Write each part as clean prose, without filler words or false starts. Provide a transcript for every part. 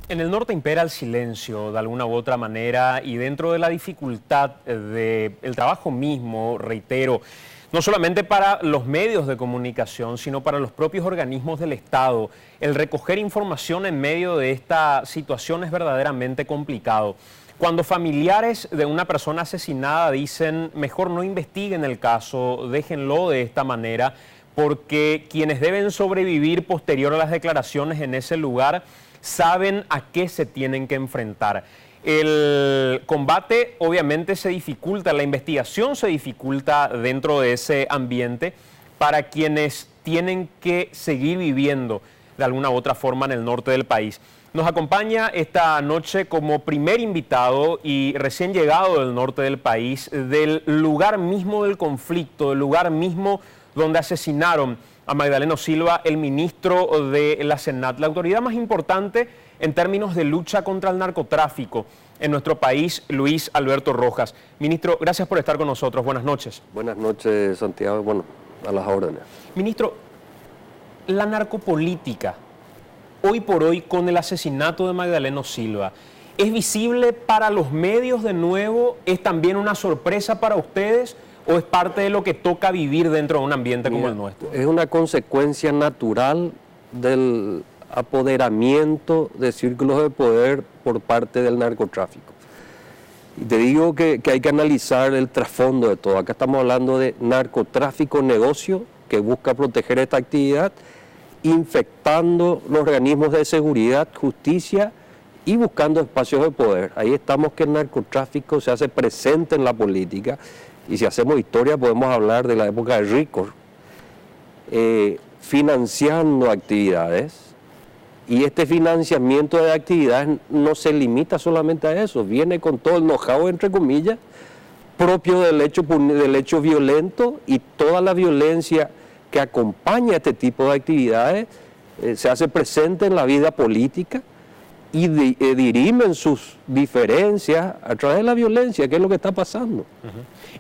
En el norte impera el silencio de alguna u otra manera y dentro de la dificultad del trabajo mismo, reitero, no solamente para los medios de comunicación, sino para los propios organismos del Estado, el recoger información en medio de esta situación es verdaderamente complicado. Cuando familiares de una persona asesinada dicen, mejor no investiguen el caso, déjenlo de esta manera, porque quienes deben sobrevivir posterior a las declaraciones en ese lugar saben a qué se tienen que enfrentar. El combate obviamente se dificulta, la investigación se dificulta dentro de ese ambiente para quienes tienen que seguir viviendo de alguna u otra forma en el norte del país. Nos acompaña esta noche como primer invitado y recién llegado del norte del país, del lugar mismo del conflicto, del lugar mismo donde asesinaron a Magdaleno Silva, el ministro de la SENAT, la autoridad más importante en términos de lucha contra el narcotráfico en nuestro país, Luis Alberto Rojas. Ministro, gracias por estar con nosotros. Buenas noches. Buenas noches, Santiago. Bueno, a las órdenes. Ministro, la narcopolítica, hoy por hoy, con el asesinato de Magdaleno Silva, ¿es visible para los medios de nuevo? ¿Es también una sorpresa para ustedes? ¿O es parte de lo que toca vivir dentro de un ambiente como el nuestro? Es una consecuencia natural del apoderamiento de círculos de poder por parte del narcotráfico. Y te digo que hay que analizar el trasfondo de todo. Acá estamos hablando de narcotráfico negocio que busca proteger esta actividad, infectando los organismos de seguridad, justicia y buscando espacios de poder. Ahí estamos que el narcotráfico se hace presente en la política. Y si hacemos historia podemos hablar de la época de Rico, financiando actividades, y este financiamiento de actividades no se limita solamente a eso, viene con todo el know-how, entre comillas, propio del hecho violento, y toda la violencia que acompaña a este tipo de actividades se hace presente en la vida política y dirimen sus diferencias a través de la violencia, que es lo que está pasando.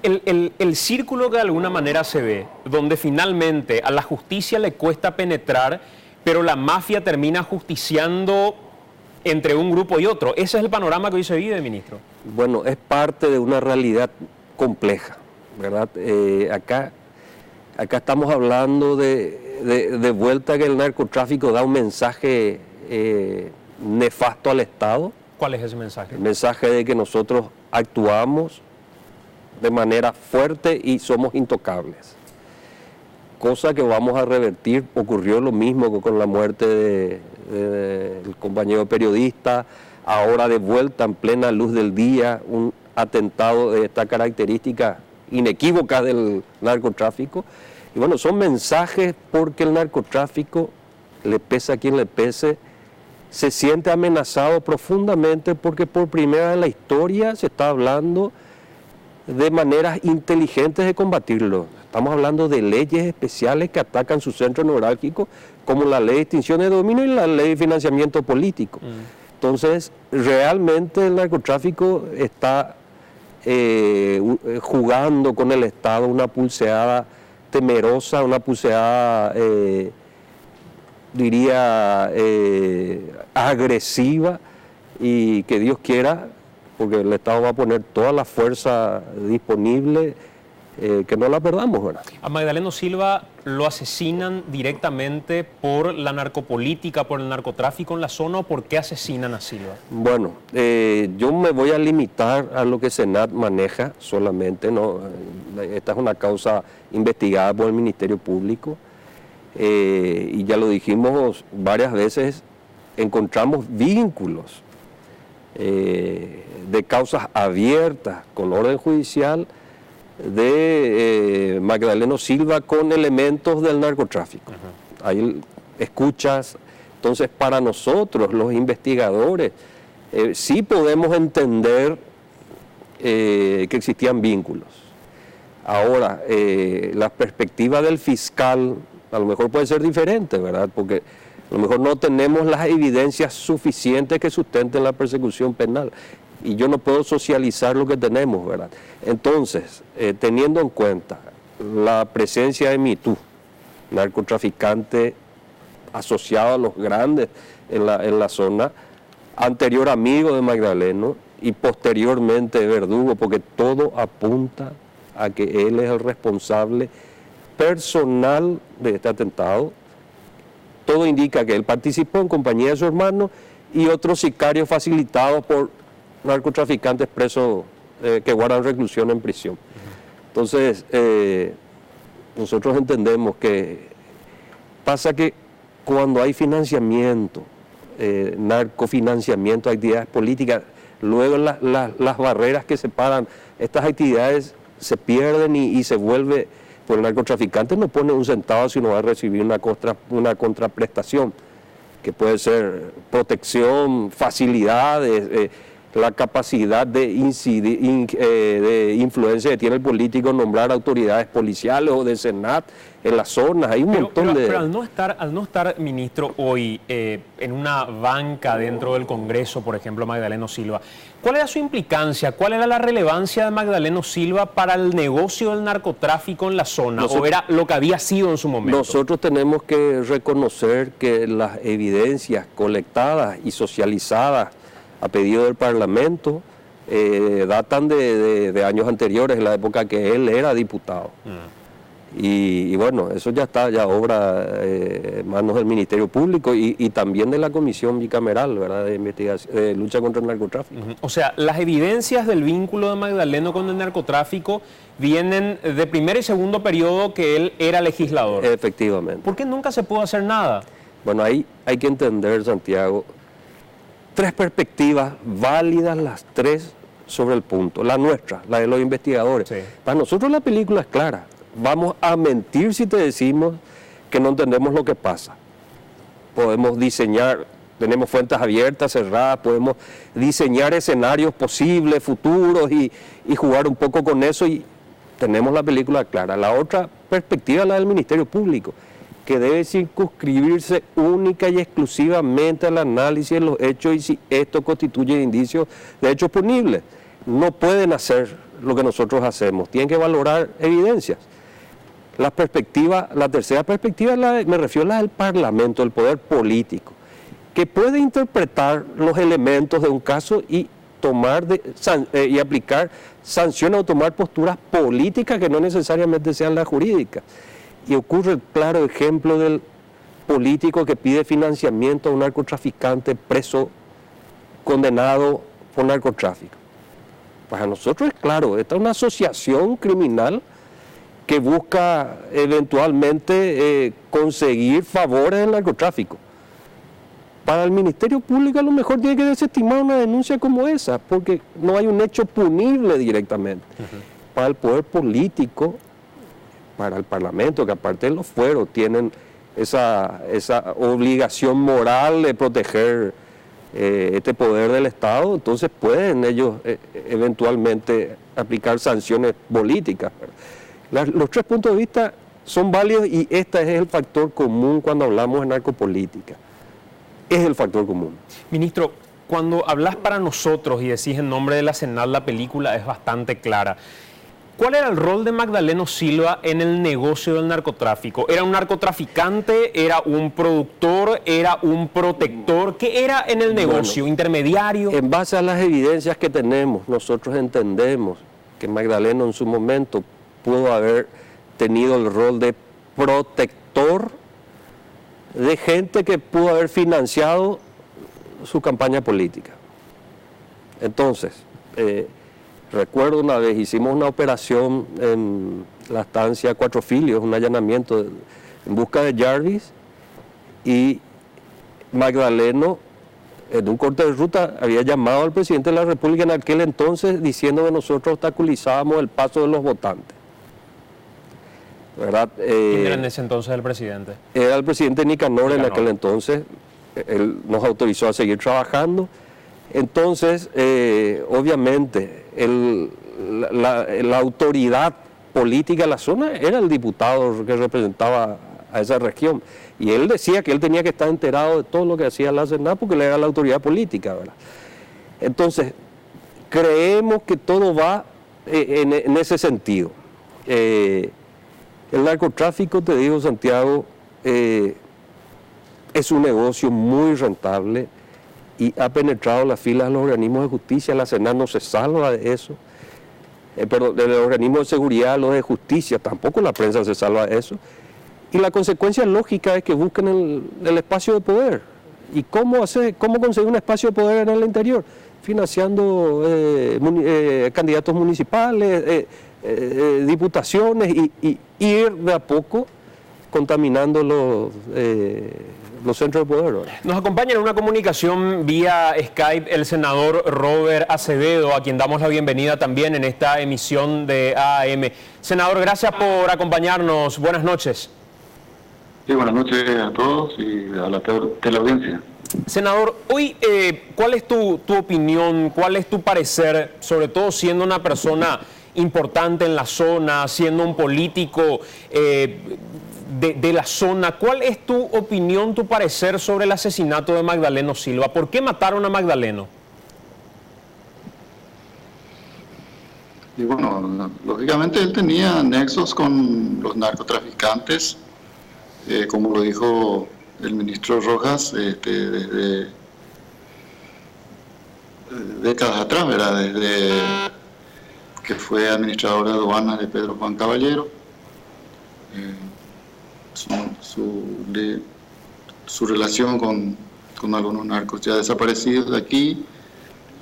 El círculo que de alguna manera se ve, donde finalmente a la justicia le cuesta penetrar, pero la mafia termina justiciando entre un grupo y otro. Ese es el panorama que hoy se vive, ministro. Bueno, es parte de una realidad compleja, ¿verdad? Acá estamos hablando de vuelta que el narcotráfico da un mensaje nefasto al Estado. ¿Cuál es ese mensaje? El mensaje de que nosotros actuamos de manera fuerte y somos intocables. Cosa que vamos a revertir. Ocurrió lo mismo con la muerte del compañero periodista, ahora de vuelta en plena luz del día, un atentado de esta característica inequívoca del narcotráfico. Y bueno, son mensajes porque el narcotráfico, le pese a quien le pese, se siente amenazado profundamente porque por primera vez en la historia se está hablando de maneras inteligentes de combatirlo. Estamos hablando de leyes especiales que atacan su centro neurálgico, como la ley de extinción de dominio y la ley de financiamiento político. Entonces, realmente el narcotráfico está jugando con el Estado una pulseada temerosa, una pulseada, diría, agresiva, y que Dios quiera, porque el Estado va a poner toda la fuerza disponible, que no la perdamos, ¿verdad? A Magdaleno Silva lo asesinan directamente por la narcopolítica, por el narcotráfico en la zona, ¿o por qué asesinan a Silva? Bueno, yo me voy a limitar a lo que SENAT maneja solamente, ¿no? Esta es una causa investigada por el Ministerio Público, y ya lo dijimos varias veces, encontramos vínculos de causas abiertas con orden judicial de Magdaleno Silva con elementos del narcotráfico. Hay escuchas. Entonces, para nosotros, los investigadores, sí podemos entender que existían vínculos. Ahora, la perspectiva del fiscal a lo mejor puede ser diferente, ¿verdad? Porque a lo mejor no tenemos las evidencias suficientes que sustenten la persecución penal. Y yo no puedo socializar lo que tenemos, ¿verdad? Entonces, teniendo en cuenta la presencia de MeToo, narcotraficante asociado a los grandes en la zona, anterior amigo de Magdaleno y posteriormente verdugo, porque todo apunta a que él es el responsable personal de este atentado. Todo indica que él participó en compañía de su hermano y otros sicarios facilitados por narcotraficantes presos que guardan reclusión en prisión. Entonces, nosotros entendemos que pasa que cuando hay financiamiento, narcofinanciamiento, actividades políticas, luego las barreras que separan estas actividades se pierden y se vuelve, pues el narcotraficante no pone un centavo sino va a recibir una contraprestación, que puede ser protección, facilidades, la capacidad de influencia que tiene el político en nombrar autoridades policiales o de Senat en las zonas. Hay un montón de... Pero al no estar, ministro, hoy en una banca dentro del Congreso, por ejemplo, Magdaleno Silva, ¿cuál era su implicancia? ¿Cuál era la relevancia de Magdaleno Silva para el negocio del narcotráfico en la zona? ¿O era lo que había sido en su momento? Nosotros tenemos que reconocer que las evidencias colectadas y socializadas a pedido del Parlamento datan de años anteriores, en la época que él era diputado. Y bueno, eso ya está, ya obra en manos del Ministerio Público y también de la Comisión Bicameral, ¿verdad?, de investigación, de lucha contra el narcotráfico. O sea, las evidencias del vínculo de Magdaleno con el narcotráfico vienen de primer y segundo periodo que él era legislador. Efectivamente. ¿Por qué nunca se pudo hacer nada? Bueno, ahí hay que entender, Santiago, tres perspectivas válidas, las tres sobre el punto. La nuestra, la de los investigadores. Sí. Para nosotros la película es clara. Vamos a mentir si te decimos que no entendemos lo que pasa. Podemos diseñar, tenemos fuentes abiertas, cerradas, podemos diseñar escenarios posibles, futuros y jugar un poco con eso y tenemos la película clara. La otra perspectiva es la del Ministerio Público, que debe circunscribirse única y exclusivamente al análisis de los hechos y si esto constituye indicios de hechos punibles. No pueden hacer lo que nosotros hacemos, tienen que valorar evidencias. La tercera perspectiva, me refiero a la del Parlamento, del poder político, que puede interpretar los elementos de un caso y y aplicar sanciones o tomar posturas políticas que no necesariamente sean las jurídicas. Y ocurre el claro ejemplo del político que pide financiamiento a un narcotraficante preso, condenado por narcotráfico. Para nosotros es claro, esta es una asociación criminal que busca eventualmente conseguir favores del narcotráfico. Para el Ministerio Público a lo mejor tiene que desestimar una denuncia como esa, porque no hay un hecho punible directamente. Para el poder político, para el Parlamento, que aparte de los fueros tienen esa obligación moral de proteger este poder del Estado, entonces pueden ellos eventualmente aplicar sanciones políticas. Los tres puntos de vista son válidos y este es el factor común cuando hablamos de narcopolítica. Es el factor común. Ministro, cuando hablas para nosotros y decís en nombre de la Senat, la película es bastante clara. ¿Cuál era el rol de Magdaleno Silva en el negocio del narcotráfico? ¿Era un narcotraficante? ¿Era un productor? ¿Era un protector? ¿Qué era en el negocio? Bueno, ¿intermediario? En base a las evidencias que tenemos, nosotros entendemos que Magdaleno en su momento pudo haber tenido el rol de protector de gente que pudo haber financiado su campaña política. Entonces, recuerdo una vez, hicimos una operación en la estancia Cuatro Filios, un allanamiento en busca de Jarvis, y Magdaleno, en un corte de ruta, había llamado al presidente de la República en aquel entonces diciendo que nosotros obstaculizábamos el paso de los votantes. ¿Verdad? ¿Quién era en ese entonces el presidente? Era el presidente Nicanor en aquel entonces. Él nos autorizó a seguir trabajando. Entonces, obviamente, la autoridad política de la zona era el diputado que representaba a esa región. Y él decía que él tenía que estar enterado de todo lo que hacía la Senat porque él era la autoridad política, ¿verdad? Entonces, creemos que todo va en ese sentido. El narcotráfico, te digo, Santiago, es un negocio muy rentable y ha penetrado las filas de los organismos de justicia. La SENAT no se salva de eso. Perdón, de los organismos de seguridad, los de justicia, tampoco la prensa se salva de eso. Y la consecuencia lógica es que busquen el espacio de poder. ¿Y cómo conseguir un espacio de poder en el interior? Financiando candidatos municipales, diputaciones y ir de a poco contaminando los centros de poder. Nos acompaña en una comunicación vía Skype el senador Robert Acevedo, a quien damos la bienvenida también en esta emisión de AM. Senador, gracias por acompañarnos. Buenas noches. Sí, buenas noches a todos y a la teleaudiencia. Senador, hoy, ¿cuál es tu opinión, cuál es tu parecer, sobre todo siendo una persona importante en la zona, siendo un político de la zona? ¿Cuál es tu opinión, tu parecer sobre el asesinato de Magdaleno Silva? ¿Por qué mataron a Magdaleno? Y bueno, lógicamente él tenía nexos con los narcotraficantes, como lo dijo el ministro Rojas, desde décadas atrás, ¿verdad? Desde que fue administrador de aduanas de Pedro Juan Caballero. Su relación con algunos narcos ya desaparecidos de aquí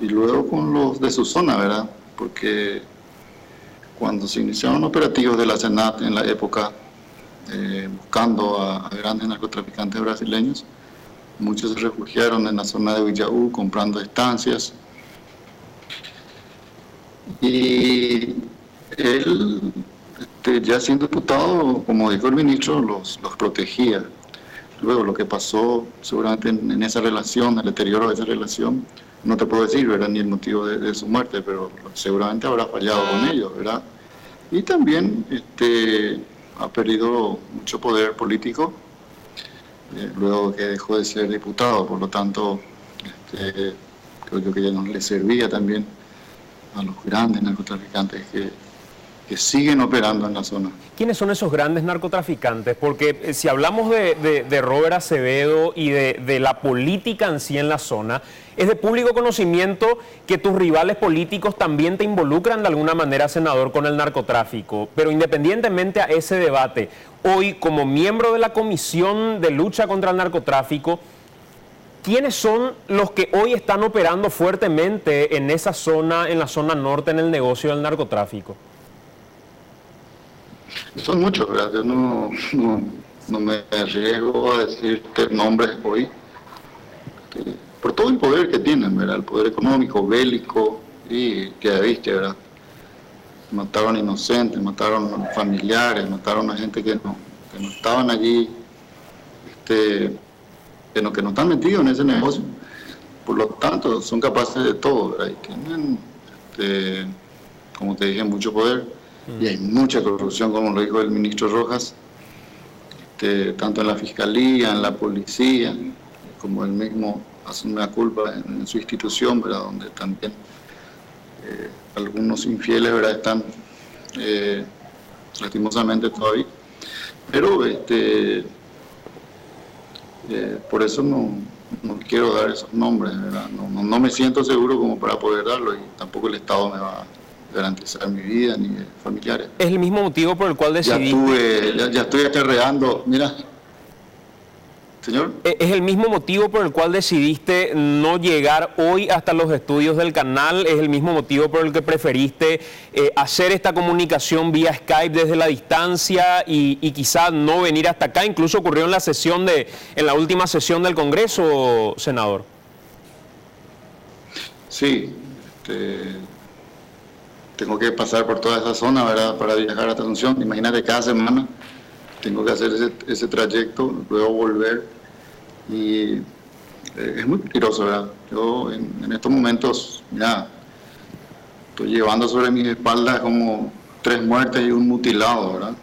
y luego con los de su zona, ¿verdad? Porque cuando se iniciaron operativos de la SENAT en la época, buscando a grandes narcotraficantes brasileños, muchos se refugiaron en la zona de Villaú comprando estancias. Y él, ya siendo diputado, como dijo el ministro, los protegía. Luego lo que pasó seguramente en esa relación, el deterioro de esa relación, no te puedo decir, ¿verdad?, ni el motivo de su muerte, pero seguramente habrá fallado con ellos, ¿verdad? Y también ha perdido mucho poder político luego que dejó de ser diputado, por lo tanto creo yo que ya no le servía también a los grandes narcotraficantes que siguen operando en la zona. ¿Quiénes son esos grandes narcotraficantes? Porque si hablamos de Robert Acevedo y de la política en sí en la zona, es de público conocimiento que tus rivales políticos también te involucran de alguna manera, senador, con el narcotráfico. Pero independientemente a ese debate, hoy como miembro de la Comisión de Lucha contra el Narcotráfico, ¿quiénes son los que hoy están operando fuertemente en esa zona, en la zona norte, en el negocio del narcotráfico? Son muchos, ¿verdad? Yo no me arriesgo a decirte nombres hoy, por todo el poder que tienen, ¿verdad? El poder económico, bélico, y que ya viste, ¿verdad? Mataron inocentes, mataron familiares, mataron a gente que no estaban allí, que no están metidos en ese negocio. Por lo tanto, son capaces de todo, ¿verdad? Y tienen, como te dije, mucho poder. Y hay mucha corrupción, como lo dijo el ministro Rojas, tanto en la fiscalía, en la policía, como él mismo hace una culpa en su institución, ¿verdad?, donde también algunos infieles, ¿verdad?, están lastimosamente todavía. Pero por eso no quiero dar esos nombres, ¿verdad? No me siento seguro como para poder darlo, y tampoco el Estado me va a garantizar mi vida ni familiares. ¿Es el mismo motivo por el cual decidiste? Ya estoy acarreando, mira, señor. ¿Es el mismo motivo por el cual decidiste no llegar hoy hasta los estudios del canal? ¿Es el mismo motivo por el que preferiste hacer esta comunicación vía Skype desde la distancia y quizá no venir hasta acá? Incluso ocurrió en la última sesión del Congreso, senador. Sí, tengo que pasar por toda esa zona, ¿verdad?, para viajar hasta Asunción. Imagínate, cada semana tengo que hacer ese trayecto, luego volver, y es muy peligroso, ¿verdad? Yo en estos momentos, ya estoy llevando sobre mis espaldas como 3 muertes y un mutilado, ¿verdad?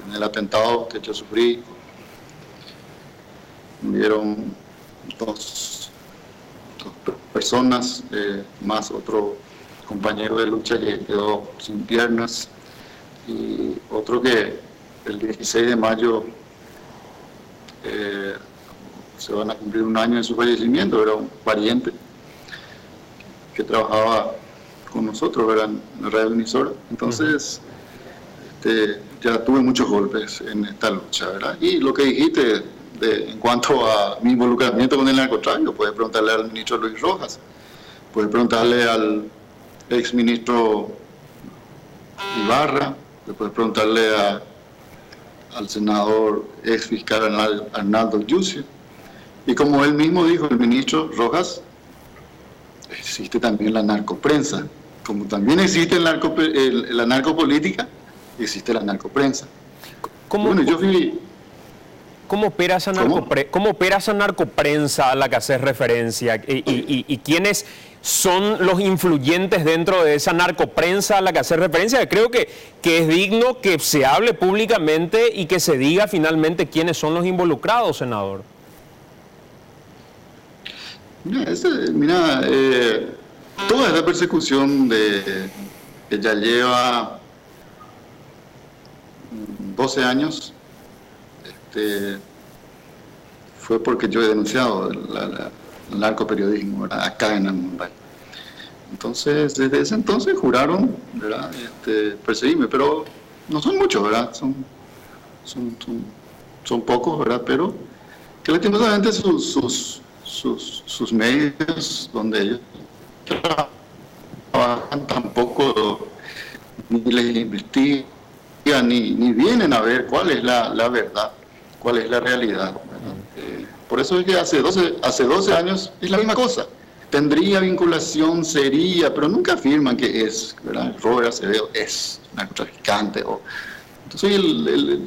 En el atentado que yo sufrí, murieron dos personas, más otro compañero de lucha que quedó sin piernas, y otro que el 16 de mayo se van a cumplir un año de su fallecimiento, era un pariente que trabajaba con nosotros, ¿verdad?, en la radio emisora. Entonces, ya tuve muchos golpes en esta lucha, ¿verdad? Y lo que dijiste en cuanto a mi involucramiento con el narcotráfico, puedes preguntarle al ministro Luis Rojas, puedes preguntarle al exministro Ibarra, puedes preguntarle al senador ex fiscal Arnaldo Yucio. Y como él mismo dijo, el ministro Rojas, existe también la narcoprensa. Como también existe la narcopolítica, existe la narcoprensa. ¿Cómo opera esa narcoprensa a la que haces referencia? ¿Y quiénes son los influyentes dentro de esa narcoprensa a la que haces referencia? Creo que es digno que se hable públicamente y que se diga finalmente quiénes son los involucrados, senador. Toda esta persecución que ya lleva 12 años, fue porque yo he denunciado el narcoperiodismo, ¿verdad?, acá en Mumbai. Entonces, desde ese entonces juraron, ¿verdad?, perseguirme, pero no son muchos, ¿verdad? Son pocos, ¿verdad? Pero que lastimosamente sus medios donde ellos trabajan tampoco ni les investigan ni vienen a ver cuál es la verdad, cuál es la realidad, ¿verdad? Por eso es que hace 12 años es la misma cosa. Tendría vinculación, sería, pero nunca afirman que es, ¿verdad? Robert Acevedo es narcotraficante. Entonces,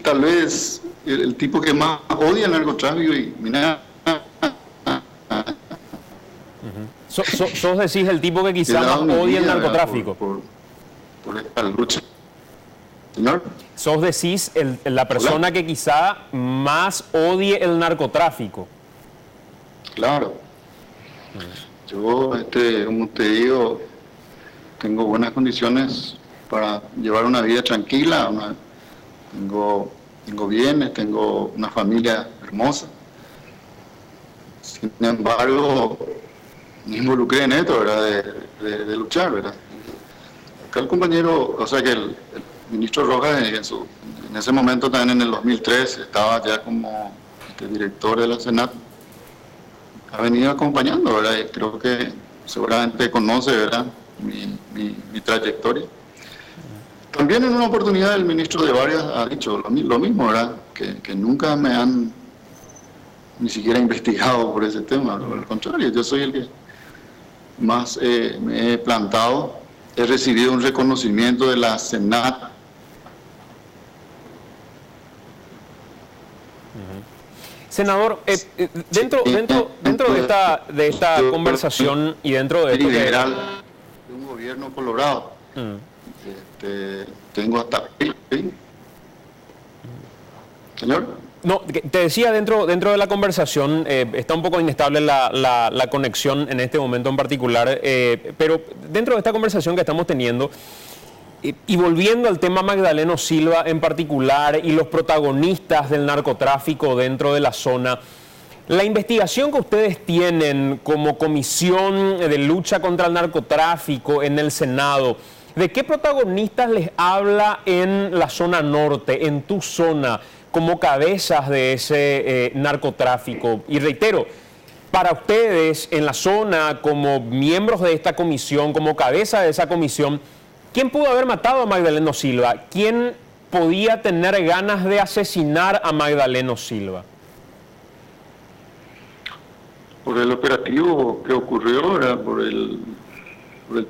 tal vez el tipo que más odia el narcotráfico y mira. ¿Sos decís el tipo que quizá más odia el narcotráfico? Por esta lucha. Señor. ¿Sos decís la persona que quizá más odie el narcotráfico? Claro. Yo, como te digo, tengo buenas condiciones para llevar una vida tranquila, tengo bienes, tengo una familia hermosa. Sin embargo, me involucré en esto, ¿verdad?, de luchar, ¿verdad? Acá el compañero, o sea que el ministro Rojas en ese momento, también en el 2003, estaba ya como director de la Senat, ha venido acompañando, ¿verdad? Y creo que seguramente conoce, ¿verdad?, mi trayectoria. También en una oportunidad el ministro de Varias ha dicho lo mismo, ¿verdad?, que nunca me han ni siquiera investigado por ese tema. Al contrario, yo soy el que más me he plantado. He recibido un reconocimiento de la Senat. Senador, dentro de esta conversación y dentro de esto liberal de un gobierno colorado, tengo hasta ¿sí? Señor. No, te decía, dentro de la conversación, está un poco inestable la conexión en este momento en particular, pero dentro de esta conversación que estamos teniendo, y volviendo al tema Magdaleno Silva en particular y los protagonistas del narcotráfico dentro de la zona, la investigación que ustedes tienen como Comisión de Lucha contra el Narcotráfico en el Senado, ¿de qué protagonistas les habla en la zona norte, en tu zona, como cabezas de ese narcotráfico? Y reitero, para ustedes en la zona, como miembros de esta comisión, como cabeza de esa comisión, ¿quién pudo haber matado a Magdaleno Silva? ¿Quién podía tener ganas de asesinar a Magdaleno Silva? Por el operativo que ocurrió, ¿verdad?, por el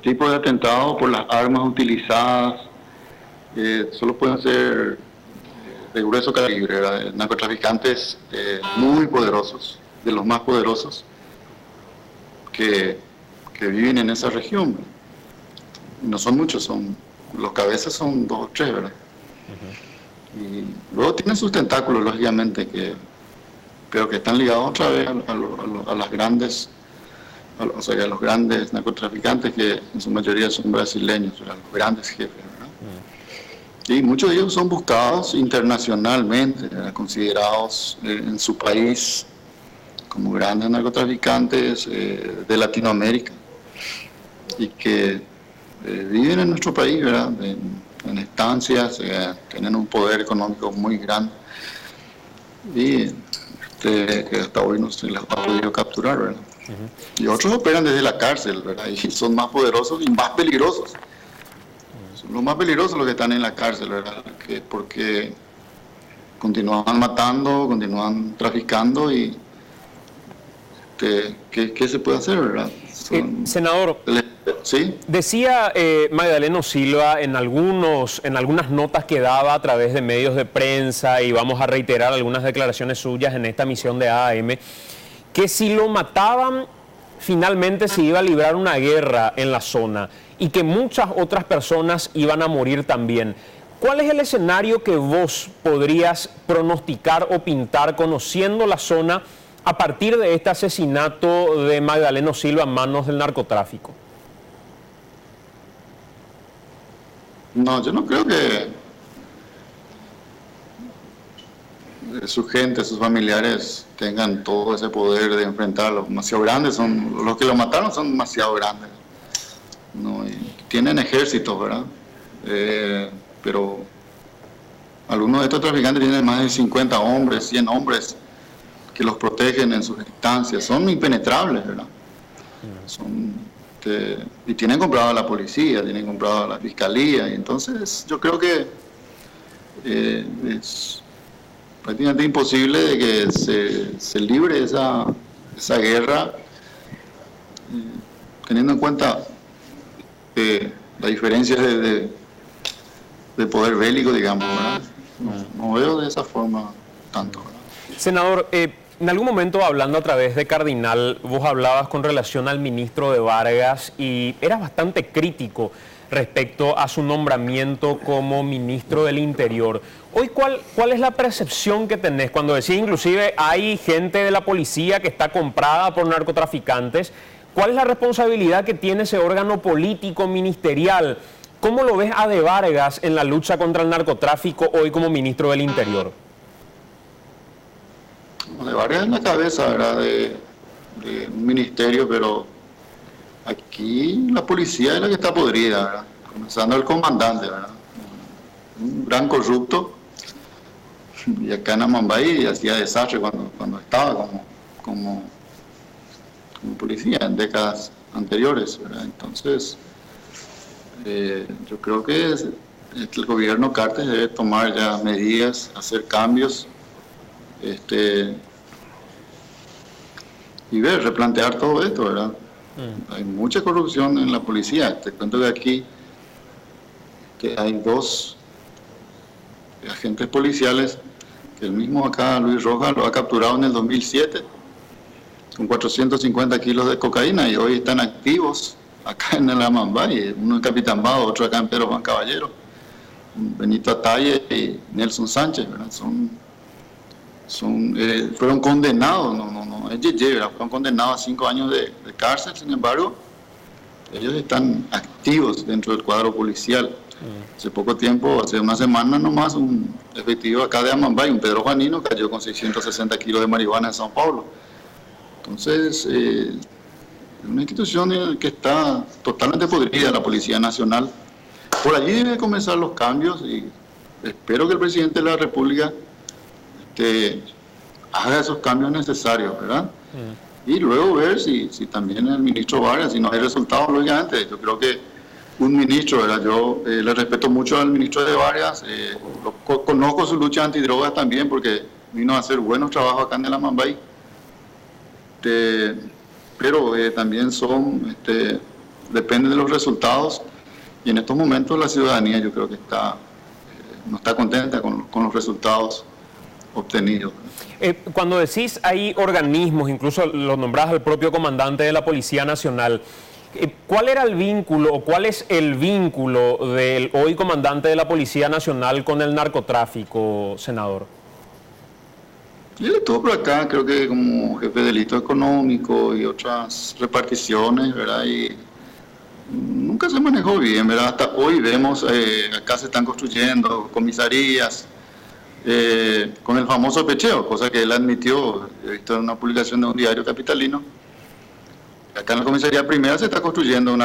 tipo de atentado, por las armas utilizadas, solo pueden ser de grueso calibre, ¿verdad?, narcotraficantes muy poderosos, de los más poderosos que viven en esa región. No son muchos, los cabezas son 2 o 3, ¿verdad? Y luego tienen sus tentáculos, lógicamente, pero que están ligados otra vez a las grandes, o sea, a los grandes narcotraficantes, que en su mayoría son brasileños, ¿verdad?, los grandes jefes, ¿verdad? Y muchos de ellos son buscados internacionalmente, ¿verdad?, considerados en su país como grandes narcotraficantes de Latinoamérica y que viven en nuestro país, ¿verdad? En estancias, tienen un poder económico muy grande y que hasta hoy no se les ha podido capturar, ¿verdad? Y otros operan desde la cárcel, ¿verdad? Y son más poderosos y más peligrosos. Son los más peligrosos los que están en la cárcel, ¿verdad? Porque continúan matando, continúan traficando y ¿qué se puede hacer, verdad? Senador, ¿sí? Decía Magdaleno Silva en algunas notas que daba a través de medios de prensa, y vamos a reiterar algunas declaraciones suyas en esta misión de AM, que si lo mataban, finalmente se iba a librar una guerra en la zona y que muchas otras personas iban a morir también. ¿Cuál es el escenario que vos podrías pronosticar o pintar conociendo la zona a partir de este asesinato de Magdaleno Silva en manos del narcotráfico? No, yo no creo que su gente, sus familiares tengan todo ese poder de enfrentarlo. Demasiado grandes son, los que lo mataron son demasiado grandes. No, y tienen ejércitos, ¿verdad? Pero algunos de estos traficantes tienen más de 50 hombres, 100 hombres que los protegen en sus estancias. Son impenetrables, ¿verdad? Y tienen comprado a la policía, tienen comprado a la fiscalía, y entonces yo creo que es prácticamente imposible de que se libre esa guerra, teniendo en cuenta la diferencia de poder bélico, digamos, ¿verdad? No veo de esa forma tanto, ¿verdad? Senador, en algún momento, hablando a través de Cardinal, vos hablabas con relación al ministro de Vargas y eras bastante crítico respecto a su nombramiento como ministro del Interior. Hoy, ¿cuál es la percepción que tenés cuando decís, inclusive, hay gente de la policía que está comprada por narcotraficantes? ¿Cuál es la responsabilidad que tiene ese órgano político ministerial? ¿Cómo lo ves a De Vargas en la lucha contra el narcotráfico hoy como ministro del Interior? De Vargas es la cabeza, ¿verdad?, de un ministerio, pero aquí la policía es la que está podrida, ¿verdad? Comenzando el comandante, ¿verdad? Un gran corrupto, y acá en Amambay hacía desastre cuando estaba como policía en décadas anteriores, ¿verdad? Entonces, yo creo que el gobierno Cartes debe tomar ya medidas, hacer cambios, y replantear todo esto, ¿verdad? Hay mucha corrupción en la policía. Te cuento que aquí hay 2 agentes policiales que el mismo acá, Luis Rojas, lo ha capturado en el 2007 con 450 kilos de cocaína, y hoy están activos acá en el Amambay, uno en Capitán Bado, otro acá en Pedro Juan Caballero, Benito Atalle y Nelson Sánchez, ¿verdad? Fueron condenados, fueron condenados a 5 años de cárcel. Sin embargo, ellos están activos dentro del cuadro policial. Hace poco tiempo, hace una semana nomás, un efectivo acá de Amambay, un Pedro Juanino, cayó con 660 kilos de marihuana en São Paulo. Entonces, es una institución que está totalmente podrida, la Policía Nacional. Por allí deben comenzar los cambios, y espero que el presidente de la República haga esos cambios necesarios, ¿verdad? Y luego ver si también el ministro Vargas, si no hay resultados, lógicamente. Yo creo que un ministro, ¿verdad? Yo le respeto mucho al ministro de Vargas, conozco su lucha antidrogas también, porque vino a hacer buenos trabajos acá en el Amambay, pero también depende de los resultados, y en estos momentos la ciudadanía yo creo que no está contenta con los resultados obtenidos. Cuando decís hay organismos, incluso lo nombrás al propio comandante de la Policía Nacional, ¿cuál era el vínculo o cuál es el vínculo del hoy comandante de la Policía Nacional con el narcotráfico, senador? Él estuvo por acá, creo que como jefe de delito económico y otras reparticiones, ¿verdad? Y nunca se manejó bien, ¿verdad? Hasta hoy vemos, acá se están construyendo comisarías, con el famoso pecheo, cosa que él admitió, he visto en una publicación de un diario capitalino. Acá en la comisaría primera se está construyendo un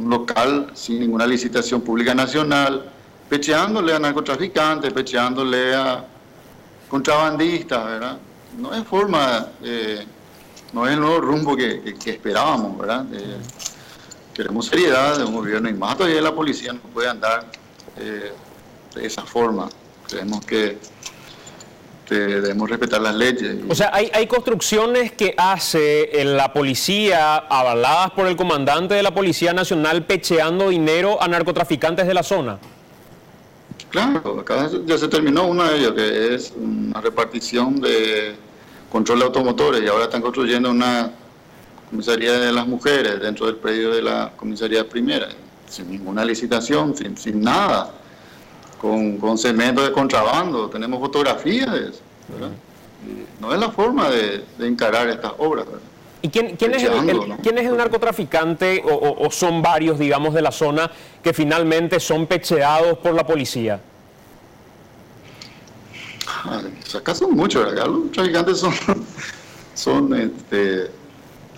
local sin ninguna licitación pública nacional, pecheándole a narcotraficantes, pecheándole a contrabandistas, ¿verdad? No es forma, no es el nuevo rumbo que esperábamos, ¿verdad? Queremos seriedad de un gobierno y más todavía la policía no puede andar de esa forma. Creemos que debemos respetar las leyes. O sea, hay construcciones que hace la policía, avaladas por el comandante de la Policía Nacional, pecheando dinero a narcotraficantes de la zona. Claro, acá ya se terminó una de ellas, que es una repartición de control de automotores, y ahora están construyendo una comisaría de las mujeres dentro del predio de la comisaría primera, sin ninguna licitación, sin nada, con cemento de contrabando. Tenemos fotografías de eso, ¿verdad? Y no es la forma de encarar estas obras, ¿verdad? ¿Y quién es el narcotraficante o son varios, digamos, de la zona que finalmente son pecheados por la policía? Acá son muchos, acá los traficantes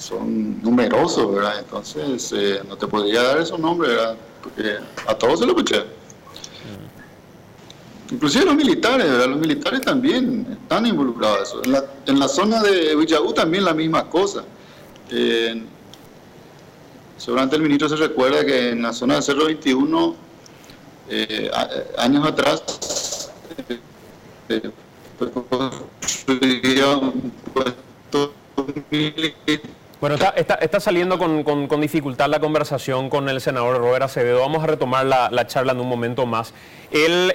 son numerosos, ¿verdad? Entonces no te podría dar esos nombres, ¿verdad? Porque a todos se lo pechean. Inclusive los militares, ¿verdad? Los militares también están involucrados en eso. En la zona de Villaú también la misma cosa. Seguramente el ministro se recuerda que en la zona de Cerro 21, años atrás, construía un puesto militar. Bueno, está saliendo con dificultad la conversación con el senador Robert Acevedo. Vamos a retomar la charla en un momento más. Él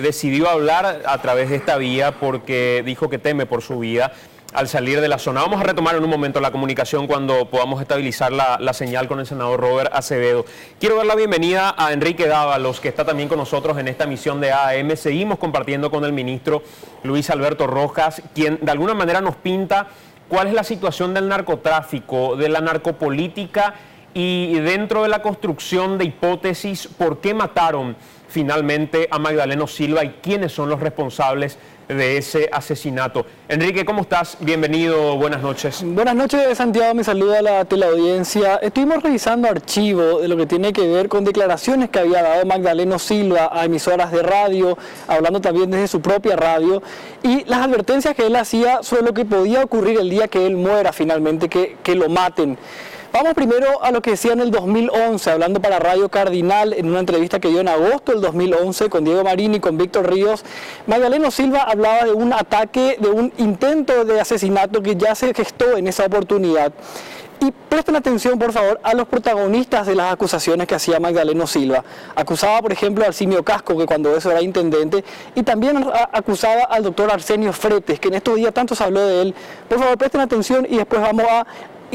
decidió hablar a través de esta vía porque dijo que teme por su vida al salir de la zona. Vamos a retomar en un momento la comunicación cuando podamos estabilizar la señal con el senador Robert Acevedo. Quiero dar la bienvenida a Enrique Dávalos, que está también con nosotros en esta misión de AM. Seguimos compartiendo con el ministro Luis Alberto Rojas, quien de alguna manera nos pinta cuál es la situación del narcotráfico, de la narcopolítica y dentro de la construcción de hipótesis, por qué mataron finalmente a Magdaleno Silva y quiénes son los responsables de ese asesinato. Enrique, ¿cómo estás? Bienvenido, buenas noches. Buenas noches, Santiago, me saluda a la teleaudiencia. Estuvimos revisando archivo de lo que tiene que ver con declaraciones que había dado Magdaleno Silva a emisoras de radio, hablando también desde su propia radio, y las advertencias que él hacía sobre lo que podía ocurrir el día que él muera finalmente, que lo maten. Vamos primero a lo que decía en el 2011, hablando para Radio Cardinal, en una entrevista que dio en agosto del 2011 con Diego Marín y con Víctor Ríos. Magdaleno Silva hablaba de un ataque, de un intento de asesinato que ya se gestó en esa oportunidad. Y presten atención, por favor, a los protagonistas de las acusaciones que hacía Magdaleno Silva. Acusaba, por ejemplo, a Arsimio Casco, que cuando eso era intendente, y también acusaba al doctor Arsenio Fretes, que en estos días tanto se habló de él. Por favor, presten atención y después vamos a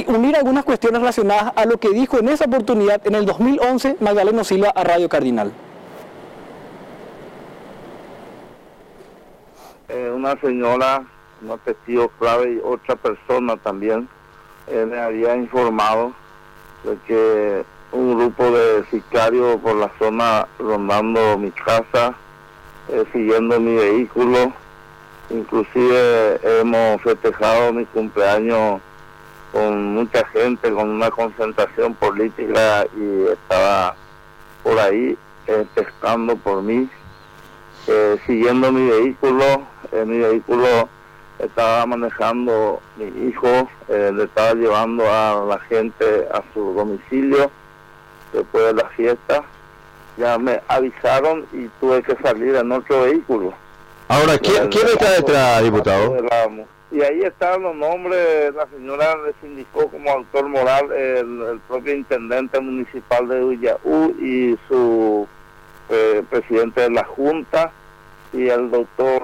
unir algunas cuestiones relacionadas a lo que dijo en esa oportunidad, en el 2011, Magdaleno Silva a Radio Cardinal. Una señora, una testigo clave y otra persona también, me había informado de que un grupo de sicarios por la zona rondando mi casa, siguiendo mi vehículo, inclusive hemos festejado mi cumpleaños con mucha gente, con una concentración política, y estaba por ahí pescando por mí, siguiendo mi vehículo. Mi vehículo estaba manejando mi hijo, le estaba llevando a la gente a su domicilio después de la fiesta. Ya me avisaron y tuve que salir en otro vehículo. Ahora, ¿quién está detrás, diputado? Y ahí estaban los nombres. La señora les indicó como autor moral el propio intendente municipal de Villaú y su presidente de la Junta, y el doctor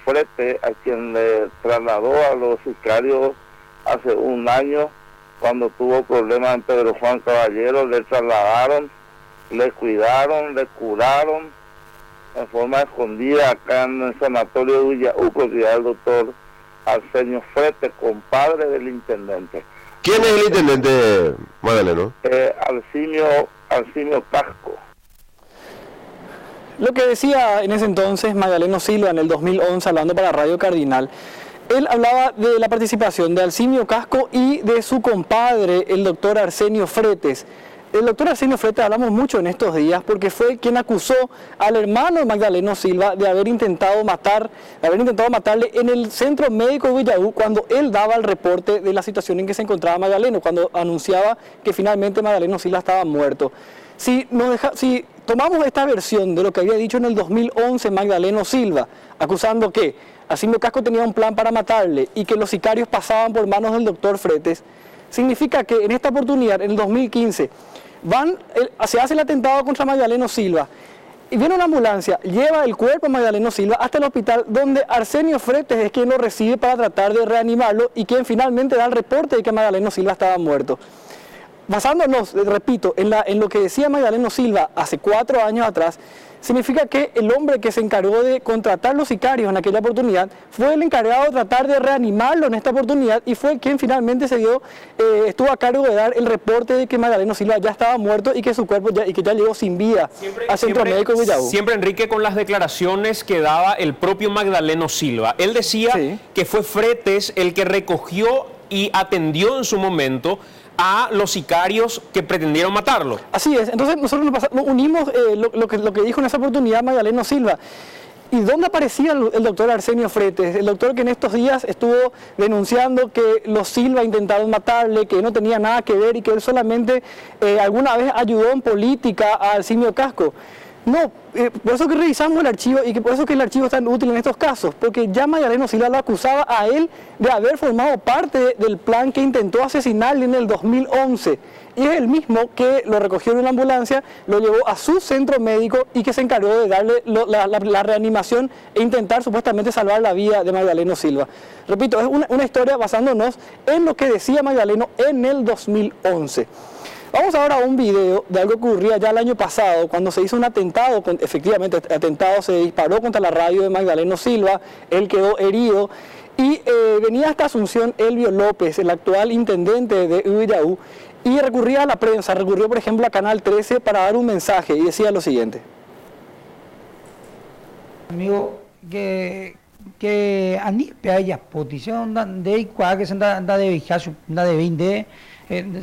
Frete, a quien le trasladó a los sicarios hace un año, cuando tuvo problemas en Pedro Juan Caballero. Le trasladaron, le cuidaron, le curaron en forma escondida acá en el sanatorio de Villaú, propiedad del doctor Arsenio Frete, compadre del intendente. ¿Quién es el intendente, Magdaleno? Arsimio Casco. Lo que decía en ese entonces Magdaleno Silva en el 2011 hablando para Radio Cardinal, él hablaba de la participación de Alcimio Casco y de su compadre, el doctor Arsenio Fretes. El doctor Arsenio Fretes hablamos mucho en estos días porque fue quien acusó al hermano de Magdaleno Silva de haber intentado matarle en el centro médico de Villaú cuando él daba el reporte de la situación en que se encontraba Magdaleno, cuando anunciaba que finalmente Magdaleno Silva estaba muerto. Si tomamos esta versión de lo que había dicho en el 2011 Magdaleno Silva, acusando que Alcimio Casco tenía un plan para matarle y que los sicarios pasaban por manos del doctor Fretes, significa que en esta oportunidad, en el 2015, se hace el atentado contra Magdaleno Silva y viene una ambulancia, lleva el cuerpo de Magdaleno Silva hasta el hospital donde Arsenio Fretes es quien lo recibe para tratar de reanimarlo y quien finalmente da el reporte de que Magdaleno Silva estaba muerto. Basándonos, repito, en lo que decía Magdaleno Silva hace 4 años atrás, significa que el hombre que se encargó de contratar los sicarios en aquella oportunidad fue el encargado de tratar de reanimarlo en esta oportunidad y fue quien finalmente estuvo a cargo de dar el reporte de que Magdaleno Silva ya estaba muerto y que su cuerpo ya llegó sin vida al Centro Médico de Villaú. Siempre, Enrique, con las declaraciones que daba el propio Magdaleno Silva. Él decía que fue Fretes el que recogió y atendió en su momento a los sicarios que pretendieron matarlo. Así es, entonces nosotros unimos lo que dijo en esa oportunidad Magdaleno Silva. ¿Y dónde aparecía el doctor Arsenio Fretes? El doctor que en estos días estuvo denunciando que los Silva intentaron matarle, que no tenía nada que ver y que él solamente alguna vez ayudó en política a Alcimio Casco. No, por eso que revisamos el archivo y que por eso que el archivo es tan útil en estos casos, porque ya Magdaleno Silva lo acusaba a él de haber formado parte del plan que intentó asesinarle en el 2011. Y es el mismo que lo recogió en una ambulancia, lo llevó a su centro médico y que se encargó de darle la reanimación e intentar supuestamente salvar la vida de Magdaleno Silva. Repito, es una historia basándonos en lo que decía Magdaleno en el 2011. Vamos ahora a un video de algo que ocurría ya el año pasado, cuando se hizo un atentado, efectivamente el atentado se disparó contra la radio de Magdaleno Silva, él quedó herido y venía hasta Asunción Elvio López, el actual intendente de Villaú, y recurría a la prensa, recurrió por ejemplo a Canal 13 para dar un mensaje y decía lo siguiente. Amigo, que ani peaya posición de igual que se anda de viaje, anda de 20,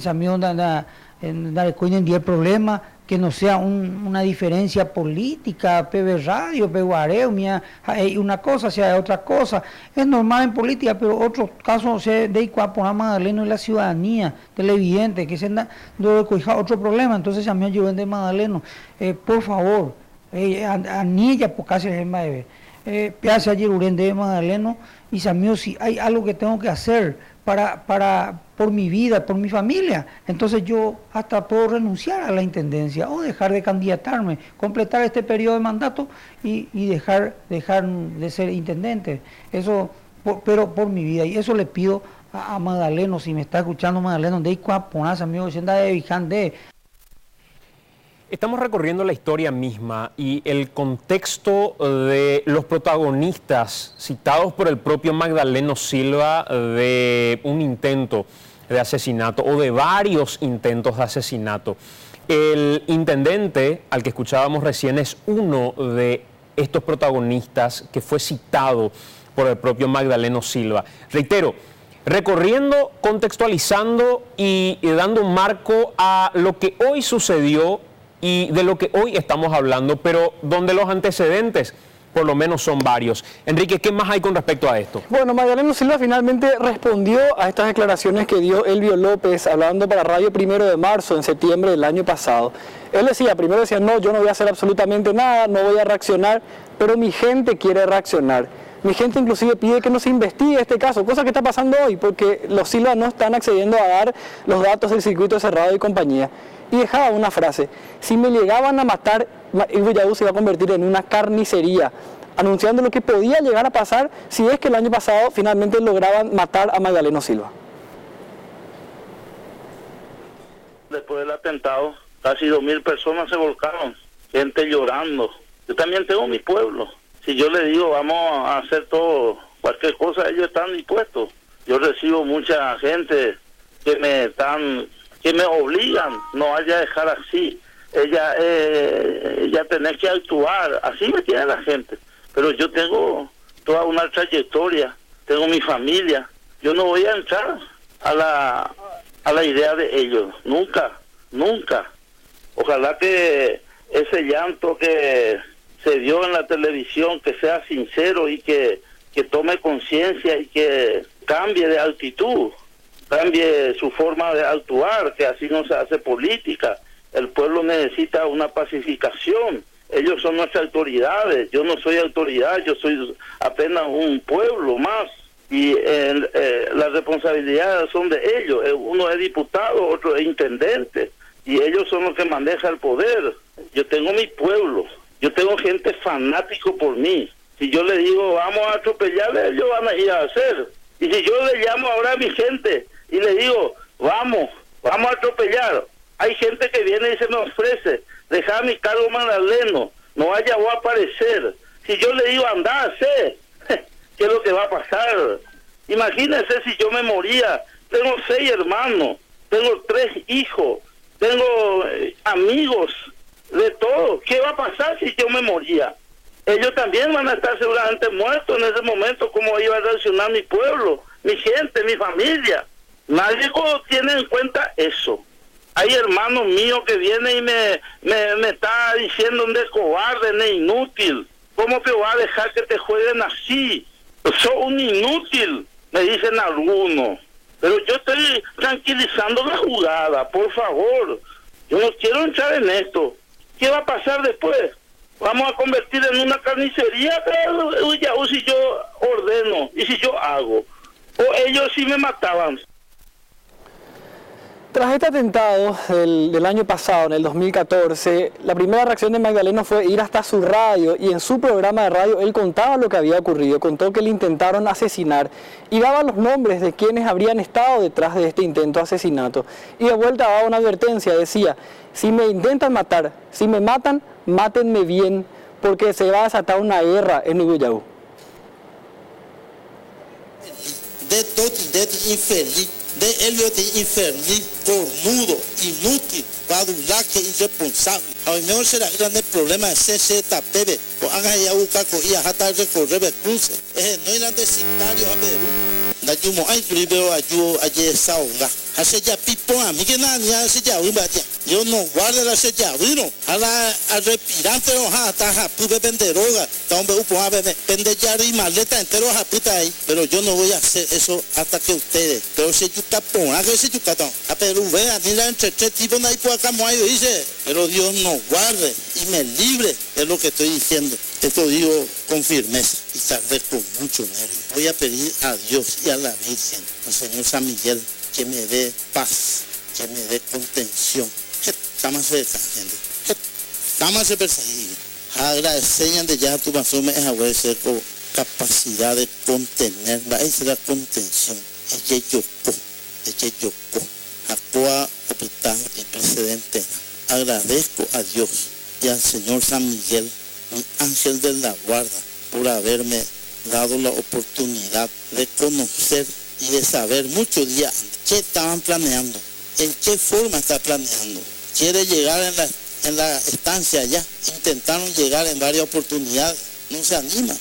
amigo anda en el problema, que no sea una diferencia política, PB Radio, PB una cosa sea otra cosa. Es normal en política, pero otros casos se de igual por Magdaleno y la ciudadanía, televidente, que se anda de otro problema. Entonces a mí ayudó de Magdaleno, por favor, a niña por casi el más de ver. Piace ayer Urén de Magdaleno y Samio, si hay algo que tengo que hacer por mi vida, por mi familia, entonces yo hasta puedo renunciar a la intendencia o dejar de candidatarme, completar este periodo de mandato y dejar de ser intendente. Eso, pero por mi vida, y eso le pido a Magdaleno, si me está escuchando Magdaleno, de Icuaponaz, amigo, si anda de Vijandé. Estamos recorriendo la historia misma y el contexto de los protagonistas citados por el propio Magdaleno Silva de un intento de asesinato o de varios intentos de asesinato. El intendente al que escuchábamos recién es uno de estos protagonistas que fue citado por el propio Magdaleno Silva. Reitero, recorriendo, contextualizando y dando un marco a lo que hoy sucedió y de lo que hoy estamos hablando, pero donde los antecedentes por lo menos son varios. Enrique, ¿qué más hay con respecto a esto? Bueno, Magdaleno Silva finalmente respondió a estas declaraciones que dio Elvio López hablando para Radio 1 de marzo, en septiembre del año pasado. Él primero decía, no, yo no voy a hacer absolutamente nada, no voy a reaccionar, pero mi gente quiere reaccionar. Mi gente inclusive pide que no se investigue este caso, cosa que está pasando hoy, porque los Silva no están accediendo a dar los datos del circuito cerrado y compañía. Y dejaba una frase, si me llegaban a matar, Villaú se iba a convertir en una carnicería, anunciando lo que podía llegar a pasar si es que el año pasado finalmente lograban matar a Magdaleno Silva. Después del atentado, casi 2.000 personas se volcaron, gente llorando. Yo también tengo mi pueblo. Si yo le digo, vamos a hacer todo, cualquier cosa, ellos están dispuestos. Yo recibo mucha gente que me obligan, no vaya a dejar así. ya tenés que actuar. Así me tiene la gente. Pero yo tengo toda una trayectoria, tengo mi familia. Yo no voy a entrar a la idea de ellos, nunca. Ojalá que ese llanto que se dio en la televisión, que sea sincero y que tome conciencia y que cambie de actitud, cambie su forma de actuar, que así no se hace política. El pueblo necesita una pacificación. Ellos son nuestras autoridades. Yo no soy autoridad, yo soy apenas un pueblo más. Y las responsabilidades son de ellos. Uno es diputado, otro es intendente. Y ellos son los que manejan el poder. Yo tengo mi pueblo. Yo tengo gente fanático por mí. Si yo le digo, vamos a atropellarle, ellos van a ir a hacer. Y si yo le llamo ahora a mi gente y le digo, vamos a atropellar, hay gente que viene y se me ofrece, deja mi cargo Magdaleno, no vaya a aparecer. Si yo le digo, anda a hacer, ¿qué es lo que va a pasar? Imagínense si yo me moría. Tengo 6 hermanos, tengo 3 hijos, tengo amigos, de todo. ¿Qué va a pasar si yo me moría? Ellos también van a estar seguramente muertos en ese momento. ¿Cómo iba a reaccionar mi pueblo, mi gente, mi familia? Nadie tiene en cuenta eso. Hay hermanos míos que vienen y me está diciendo un cobarde, un inútil. ¿Cómo te va a dejar que te jueguen así? Sos un inútil, me dicen algunos. Pero yo estoy tranquilizando la jugada, por favor. Yo no quiero entrar en esto. ¿Qué va a pasar después? Vamos a convertir en una carnicería, o si yo ordeno y si yo hago. O ellos sí me mataban. Tras este atentado del año pasado, en el 2014, la primera reacción de Magdaleno fue ir hasta su radio, y en su programa de radio él contaba lo que había ocurrido, contó que le intentaron asesinar y daba los nombres de quienes habrían estado detrás de este intento de asesinato. Y de vuelta daba una advertencia, decía, si me intentan matar, si me matan, mátenme bien, porque se va a desatar una guerra en Uruguay. De Elliot infeliz, cornudo, inútil, badulaque, irresponsable. A mí mejor será grande el problema de CCTPB, o hagan ya buscar con ella hasta recorrer el cruce. No irán de sicarios a Perú. La yumo hay priveo ayudo ayer saonga. Hace ya pipo a mí que nada ni hace ya un batia. Yo no guardo la se ya vino. A la respirante roja hasta pude vender droga. Donde upo a vender ya y maleta entero a puta ahí. Pero yo no voy a hacer eso hasta que ustedes. Pero si yuca pon, a que si yuca ton. A Perú vea ni la entre tres tipos no hay por acá mo dice. Pero Dios nos guarde y me libre, es lo que estoy diciendo. Esto digo con firmeza y tal vez con mucho nervio. Voy a pedir a Dios y a la Virgen, al Señor San Miguel, que me dé paz, que me dé contención. Estamos de esta gente. Estamos de perseguir. Agradecer de ya tu pasó es haber con capacidad de contenerla. Esa es la contención. Es que yocó. Actúa hospital y precedente. Agradezco a Dios y al Señor San Miguel, un ángel de la guarda, por haberme dado la oportunidad de conocer y de saber muchos días qué estaban planeando, en qué forma está planeando. Quiere llegar en la estancia allá, intentaron llegar en varias oportunidades, no se anima,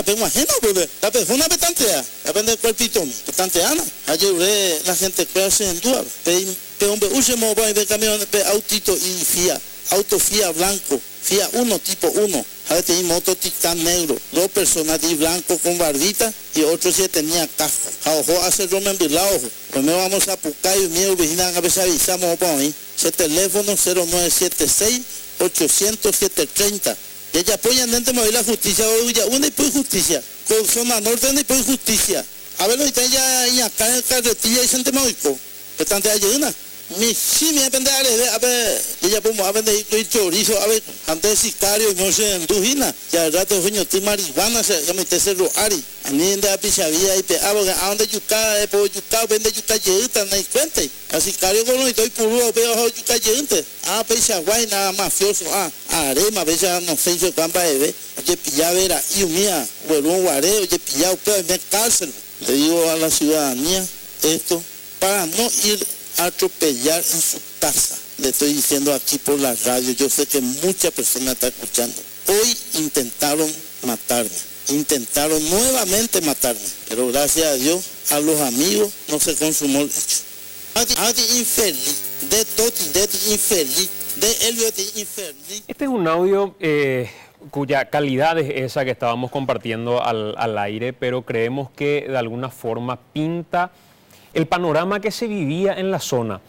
pero imagino, bebé, la persona petantea, depende del cuerpito, petanteana. Ayer la gente clase en duda, pero hombre, usemos para ver camión, autito y FIA, auto FIA blanco, FIA 1 tipo 1. A ver, tenía moto Titán negro, 2 personas de blanco con barbita y otro sí tenía casco. A ojo, hace Roma en Bilao, primero vamos a Pucayo, miedo, vigina, a veces avisamos para mí. Ese teléfono 0976-800-730. Y ella apoyan dentro de la justicia, una y por justicia, con zona norte y por justicia. A ver, ahorita ya acá en el carretilla y Santa Moico, bastante ayuda. Sí, me depende a ver, ella podemos a ver de chorizo, a ver, antes de sicario, no sé, en Dujina, ya el rato de tu marihuana, ya me te lo ari, a mí en la pichavía y a donde yuca, vende yuca yeuta, no hay cuenta, a sicario con lo estoy puro, veo yuca yeute, pechaguay, nada mafioso, arema, veja, no sé, yo campa bebé, oye, pillavera, y mía, vuelvo guareo, oye, pillado, pero en cárcel. Le digo a la ciudadanía esto, para no ir a atropellar en su casa. le estoy diciendo aquí por la radio, yo sé que muchas personas están escuchando. Hoy intentaron matarme, intentaron nuevamente matarme, pero gracias a Dios, a los amigos, no se consumó el hecho. Este es un audio cuya calidad es esa que estábamos compartiendo al aire, pero creemos que de alguna forma pinta el panorama que se vivía en la zona,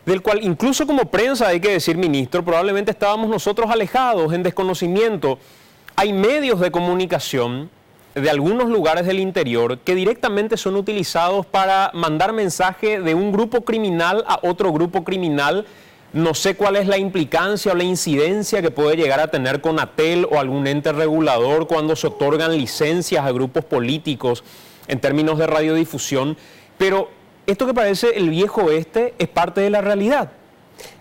del cual incluso como prensa, hay que decir, ministro, probablemente estábamos nosotros alejados, en desconocimiento. Hay medios de comunicación de algunos lugares del interior que directamente son utilizados para mandar mensaje de un grupo criminal a otro grupo criminal. No sé cuál es la implicancia o la incidencia que puede llegar a tener Conatel o algún ente regulador cuando se otorgan licencias a grupos políticos en términos de radiodifusión, pero esto que parece el viejo oeste es parte de la realidad.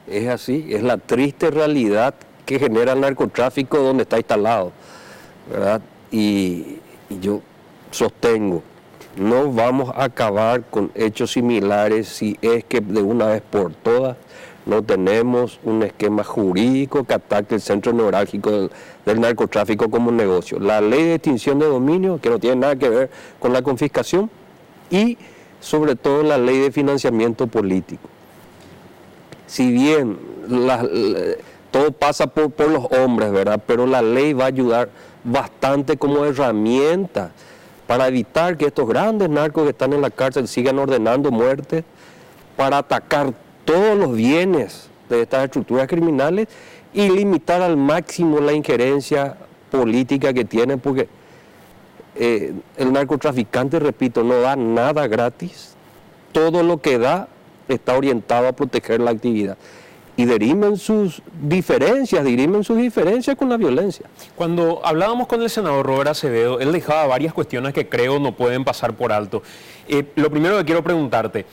Es así, es la triste realidad que genera el narcotráfico donde está instalado, ¿verdad? Y yo sostengo, no vamos a acabar con hechos similares si es que de una vez por todas no tenemos un esquema jurídico que ataque el centro neurálgico del narcotráfico como negocio. La ley de extinción de dominio, que no tiene nada que ver con la confiscación, y sobre todo la ley de financiamiento político. Si bien todo pasa por los hombres, ¿verdad? Pero la ley va a ayudar bastante como herramienta para evitar que estos grandes narcos que están en la cárcel sigan ordenando muertes, para atacar todos los bienes de estas estructuras criminales y limitar al máximo la injerencia política que tienen, porque el narcotraficante, repito, no da nada gratis. Todo lo que da está orientado a proteger la actividad. Y dirimen sus diferencias con la violencia. Cuando hablábamos con el senador Robert Acevedo, él dejaba varias cuestiones que creo no pueden pasar por alto. Lo primero que quiero preguntarte,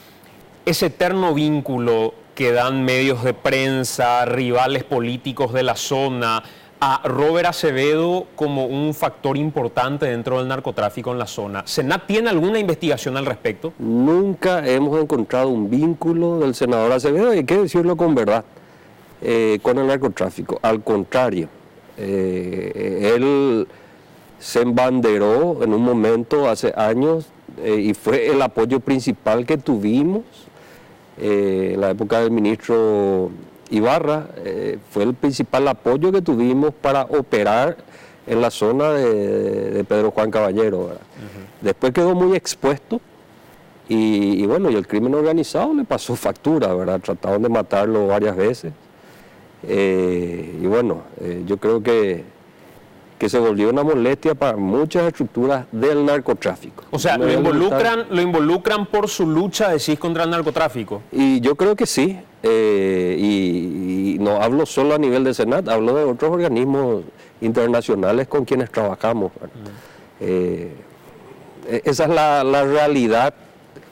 ese eterno vínculo que dan medios de prensa, rivales políticos de la zona, a Robert Acevedo como un factor importante dentro del narcotráfico en la zona. ¿Senat tiene alguna investigación al respecto? Nunca hemos encontrado un vínculo del senador Acevedo, y hay que decirlo con verdad, con el narcotráfico. Al contrario, él se embanderó en un momento hace años y fue el apoyo principal que tuvimos en la época del ministro Ibarra, fue el principal apoyo que tuvimos para operar en la zona de Pedro Juan Caballero, ¿verdad? Después quedó muy expuesto y bueno, y el crimen organizado le pasó factura, ¿verdad? Trataron de matarlo varias veces y bueno, yo creo que se volvió una molestia para muchas estructuras del narcotráfico. O sea, lo involucran por su lucha, decís, contra el narcotráfico. Y yo creo que sí, y no hablo solo a nivel de Senat, hablo de otros organismos internacionales con quienes trabajamos. Esa es la realidad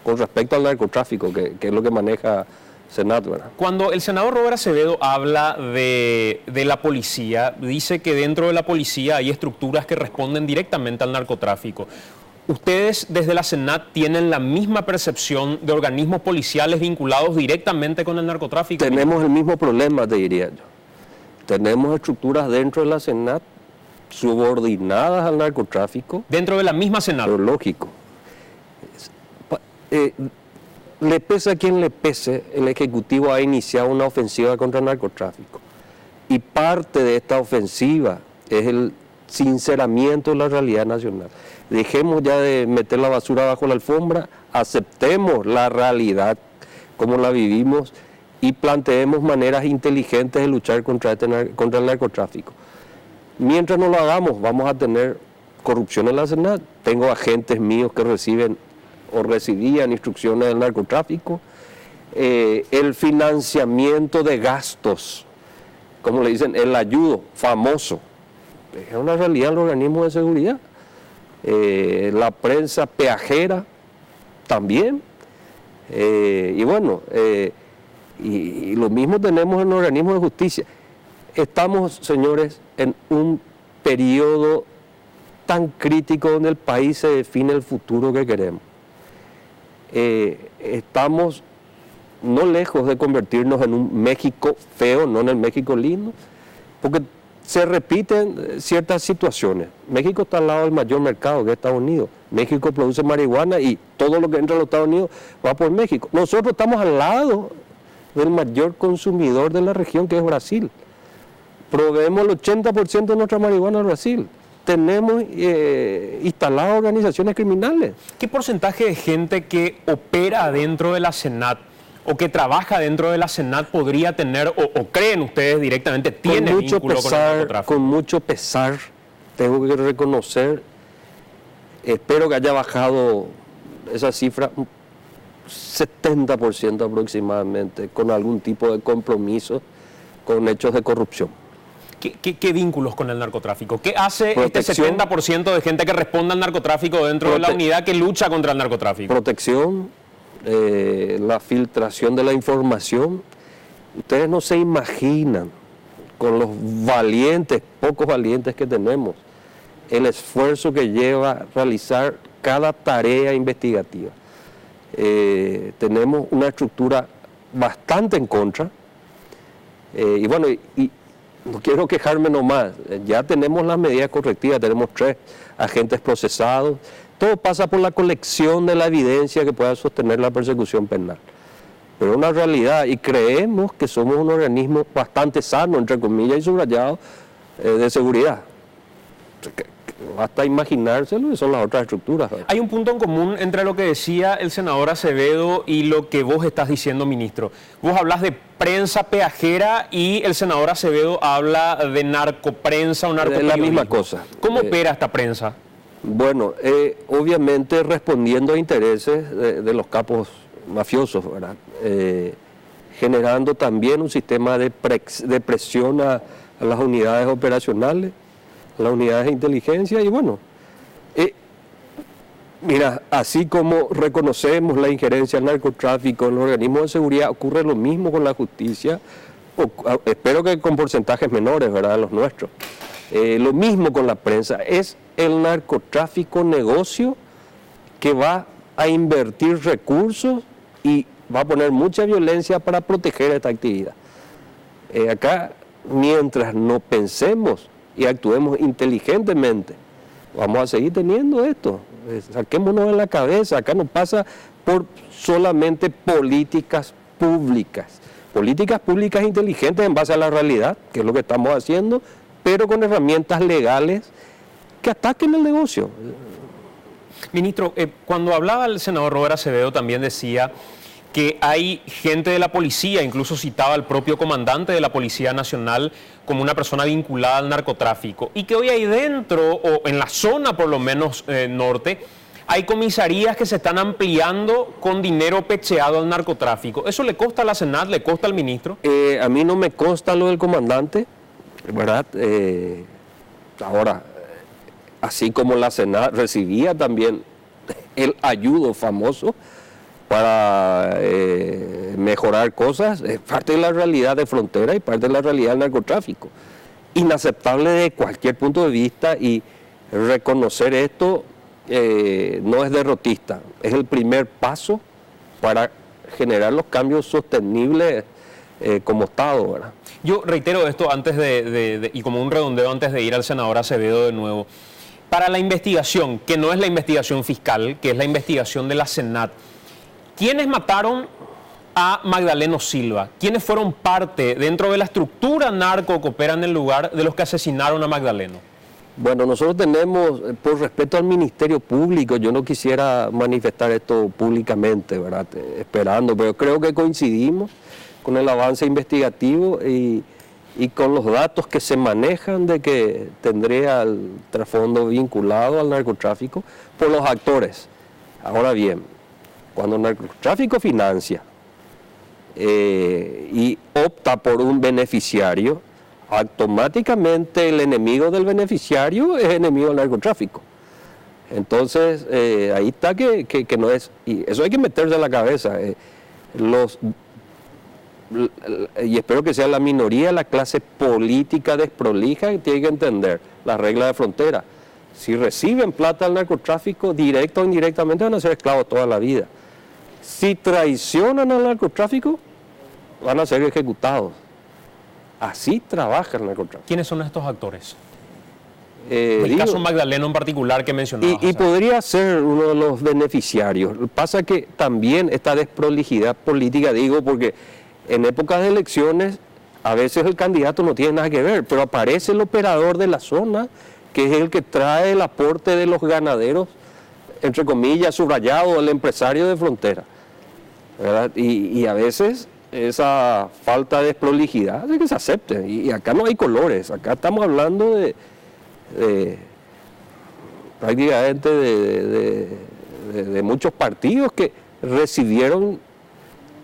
con respecto al narcotráfico, que es lo que maneja Senat, ¿verdad? Cuando el senador Robert Acevedo habla de la policía, dice que dentro de la policía hay estructuras que responden directamente al narcotráfico. ¿Ustedes desde la Senat tienen la misma percepción de organismos policiales vinculados directamente con el narcotráfico? Tenemos el mismo problema, te diría yo. Tenemos estructuras dentro de la Senat subordinadas al narcotráfico. ¿Dentro de la misma Senat? Pero lógico. Le pese a quien le pese, el Ejecutivo ha iniciado una ofensiva contra el narcotráfico. Y parte de esta ofensiva es el sinceramiento de la realidad nacional. Dejemos ya de meter la basura bajo la alfombra, aceptemos la realidad como la vivimos y planteemos maneras inteligentes de luchar contra el narcotráfico. Mientras no lo hagamos, vamos a tener corrupción en la Senat. Tengo agentes míos que reciben o recibían instrucciones del narcotráfico, el financiamiento de gastos, como le dicen, el ayudo famoso, es una realidad en los organismos de seguridad, la prensa peajera también, y bueno, y lo mismo tenemos en los organismos de justicia. Estamos, señores, en un periodo tan crítico donde el país se define el futuro que queremos. Estamos no lejos de convertirnos en un México feo, no en el México lindo, porque se repiten ciertas situaciones. México está al lado del mayor mercado, que es Estados Unidos. México produce marihuana y todo lo que entra a los Estados Unidos va por México. Nosotros estamos al lado del mayor consumidor de la región, que es Brasil. Proveemos el 80% de nuestra marihuana a Brasil. Tenemos instaladas organizaciones criminales. ¿Qué porcentaje de gente que opera dentro de la SENAT o que trabaja dentro de la SENAT podría tener, o creen ustedes directamente, tiene vínculo con el narcotráfico? Con mucho pesar, tengo que reconocer, espero que haya bajado esa cifra, un 70% aproximadamente, con algún tipo de compromiso con hechos de corrupción. ¿Qué vínculos con el narcotráfico? ¿Qué hace este 70% de gente que responde al narcotráfico dentro de la unidad que lucha contra el narcotráfico? Protección, la filtración de la información. Ustedes no se imaginan, con los valientes, pocos valientes que tenemos, el esfuerzo que lleva realizar cada tarea investigativa. Tenemos una estructura bastante en contra, y bueno, no quiero quejarme nomás, ya tenemos las medidas correctivas, tenemos 3 agentes procesados, todo pasa por la colección de la evidencia que pueda sostener la persecución penal. Pero es una realidad, y creemos que somos un organismo bastante sano, entre comillas y subrayado, de seguridad. Basta imaginárselo y son las otras estructuras. Hay un punto en común entre lo que decía el senador Acevedo y lo que vos estás diciendo, ministro. Vos hablas de prensa peajera y el senador Acevedo habla de narcoprensa o narcoperiodismo. Es la misma cosa. ¿Cómo opera esta prensa? Bueno, obviamente respondiendo a intereses de los capos mafiosos, ¿verdad? Generando también un sistema de presión a las unidades operacionales, las unidades de inteligencia, y bueno, mira, así como reconocemos la injerencia del narcotráfico en los organismos de seguridad, ocurre lo mismo con la justicia, espero que con porcentajes menores, ¿verdad?, los nuestros. Lo mismo con la prensa, es el narcotráfico negocio que va a invertir recursos y va a poner mucha violencia para proteger esta actividad. Acá, mientras no pensemos y actuemos inteligentemente, vamos a seguir teniendo esto. Saquémonos de la cabeza, acá no pasa por solamente políticas públicas inteligentes en base a la realidad, que es lo que estamos haciendo, pero con herramientas legales que ataquen el negocio. Ministro, cuando hablaba el senador Robert Acevedo también decía que hay gente de la policía, incluso citaba al propio comandante de la Policía Nacional como una persona vinculada al narcotráfico, y que hoy ahí dentro, o en la zona por lo menos norte, hay comisarías que se están ampliando con dinero pecheado al narcotráfico. ¿Eso le consta a la SENAT, le consta al ministro? A mí no me consta lo del comandante, ¿verdad? Ahora, así como la SENAT recibía también el ayudo famoso para mejorar cosas, es parte de la realidad de frontera y parte de la realidad del narcotráfico. Inaceptable de cualquier punto de vista, y reconocer esto no es derrotista, es el primer paso para generar los cambios sostenibles como Estado, ¿verdad? Yo reitero esto antes y como un redondeo antes de ir al senador Acevedo de nuevo. Para la investigación, que no es la investigación fiscal, que es la investigación de la SENAT, ¿quiénes mataron a Magdaleno Silva? ¿Quiénes fueron parte dentro de la estructura narco que opera en el lugar de los que asesinaron a Magdaleno? Bueno, nosotros tenemos, por respeto al Ministerio Público, yo no quisiera manifestar esto públicamente, ¿verdad? Esperando, pero creo que coincidimos con el avance investigativo y con los datos que se manejan de que tendría el trasfondo vinculado al narcotráfico por los actores. Ahora bien, cuando el narcotráfico financia y opta por un beneficiario, automáticamente el enemigo del beneficiario es enemigo del narcotráfico. Entonces, ahí está que no es, y eso hay que meterse en la cabeza. Y espero que sea la minoría, la clase política desprolija, que tiene que entender las reglas de frontera. Si reciben plata del narcotráfico, directo o indirectamente, van a ser esclavos toda la vida. Si traicionan al narcotráfico, van a ser ejecutados. Así trabaja el narcotráfico. ¿Quiénes son estos actores? El caso Magdaleno en particular que mencionabas. Y podría ser uno de los beneficiarios. Pasa que también esta desprolijidad política, digo, porque en épocas de elecciones a veces el candidato no tiene nada que ver, pero aparece el operador de la zona, que es el que trae el aporte de los ganaderos, entre comillas, subrayado, el empresario de frontera, ¿verdad? Y a veces esa falta de desprolijidad hace que se acepte. Y acá no hay colores, acá estamos hablando de prácticamente de muchos partidos que recibieron,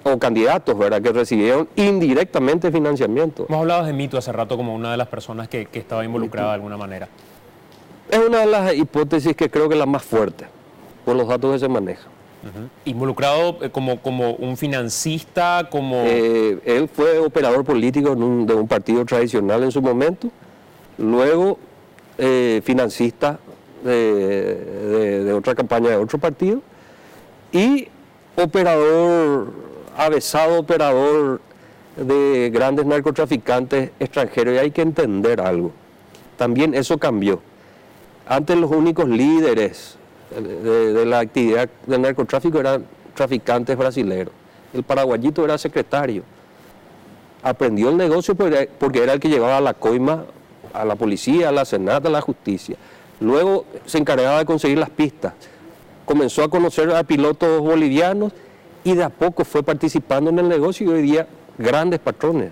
o candidatos, ¿verdad?, que recibieron indirectamente financiamiento. Hemos hablado de Mito hace rato como una de las personas que estaba involucrada de alguna manera. Es una de las hipótesis que creo que es la más fuerte, por los datos que se manejan. Involucrado como un financista, como... él fue operador político de un partido tradicional en su momento, luego financista de otra campaña de otro partido, y avesado operador de grandes narcotraficantes extranjeros. Y hay que entender algo, también eso cambió. Antes los únicos líderes de la actividad del narcotráfico eran traficantes brasileños. El paraguayito era secretario. Aprendió el negocio porque era el que llevaba la coima a la policía, a la Senata, a la justicia. Luego se encargaba de conseguir las pistas. Comenzó a conocer a pilotos bolivianos y de a poco fue participando en el negocio, y hoy día grandes patrones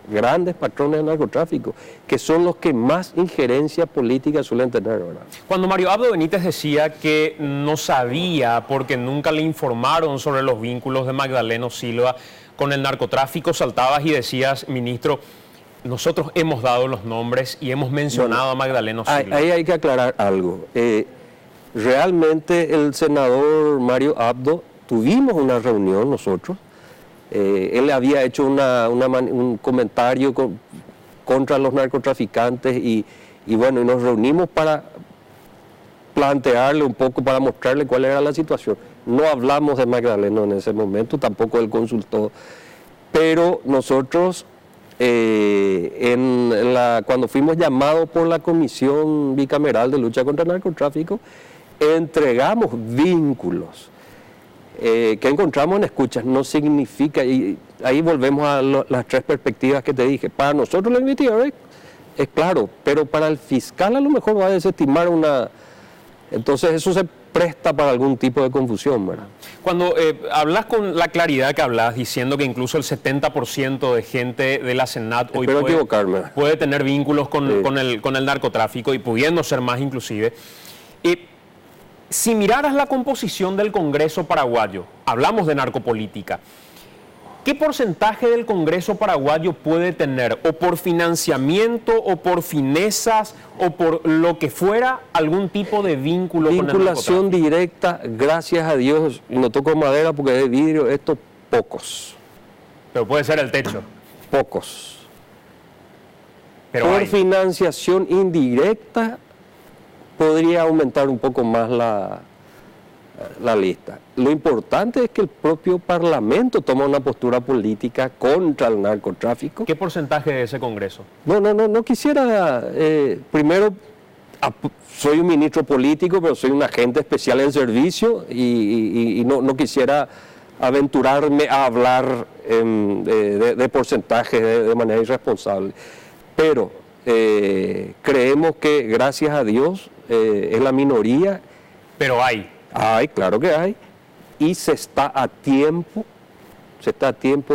de narcotráfico, que son los que más injerencia política suelen tener, ¿verdad? Cuando Mario Abdo Benítez decía que no sabía porque nunca le informaron sobre los vínculos de Magdaleno Silva con el narcotráfico, saltabas y decías, ministro, nosotros hemos dado los nombres y hemos mencionado a Magdaleno Silva. Ahí hay que aclarar algo. Realmente el senador Mario Abdo, tuvimos una reunión nosotros. Él había hecho un comentario contra los narcotraficantes y bueno, y nos reunimos para plantearle un poco, para mostrarle cuál era la situación. No hablamos de Magdaleno en ese momento, tampoco él consultó, pero nosotros cuando fuimos llamados por la Comisión Bicameral de Lucha contra el Narcotráfico, entregamos vínculos que encontramos en escuchas. No significa, y ahí volvemos a las tres perspectivas que te dije. Para nosotros la investigación es claro, pero para el fiscal a lo mejor va a desestimar entonces eso se presta para algún tipo de confusión, ¿verdad? Cuando hablas con la claridad que hablas, diciendo que incluso el 70% de gente de la Senat hoy puede tener vínculos con el narcotráfico, y pudiendo ser más inclusive, si miraras la composición del Congreso paraguayo, hablamos de narcopolítica, ¿qué porcentaje del Congreso paraguayo puede tener, o por financiamiento, o por finezas, o por lo que fuera, algún tipo de vínculo con el narcotráfico? Vinculación directa, gracias a Dios, y no toco madera porque es de vidrio, esto pocos. Pero puede ser el techo. Pocos. Pero por financiación indirecta podría aumentar un poco más la lista. Lo importante es que el propio Parlamento toma una postura política contra el narcotráfico. ¿Qué porcentaje de ese Congreso? No quisiera, primero, soy un ministro político, pero soy un agente especial en servicio y no quisiera aventurarme a hablar de porcentajes de manera irresponsable. Pero creemos que, gracias a Dios, es la minoría. Pero hay. Claro que hay. Y se está a tiempo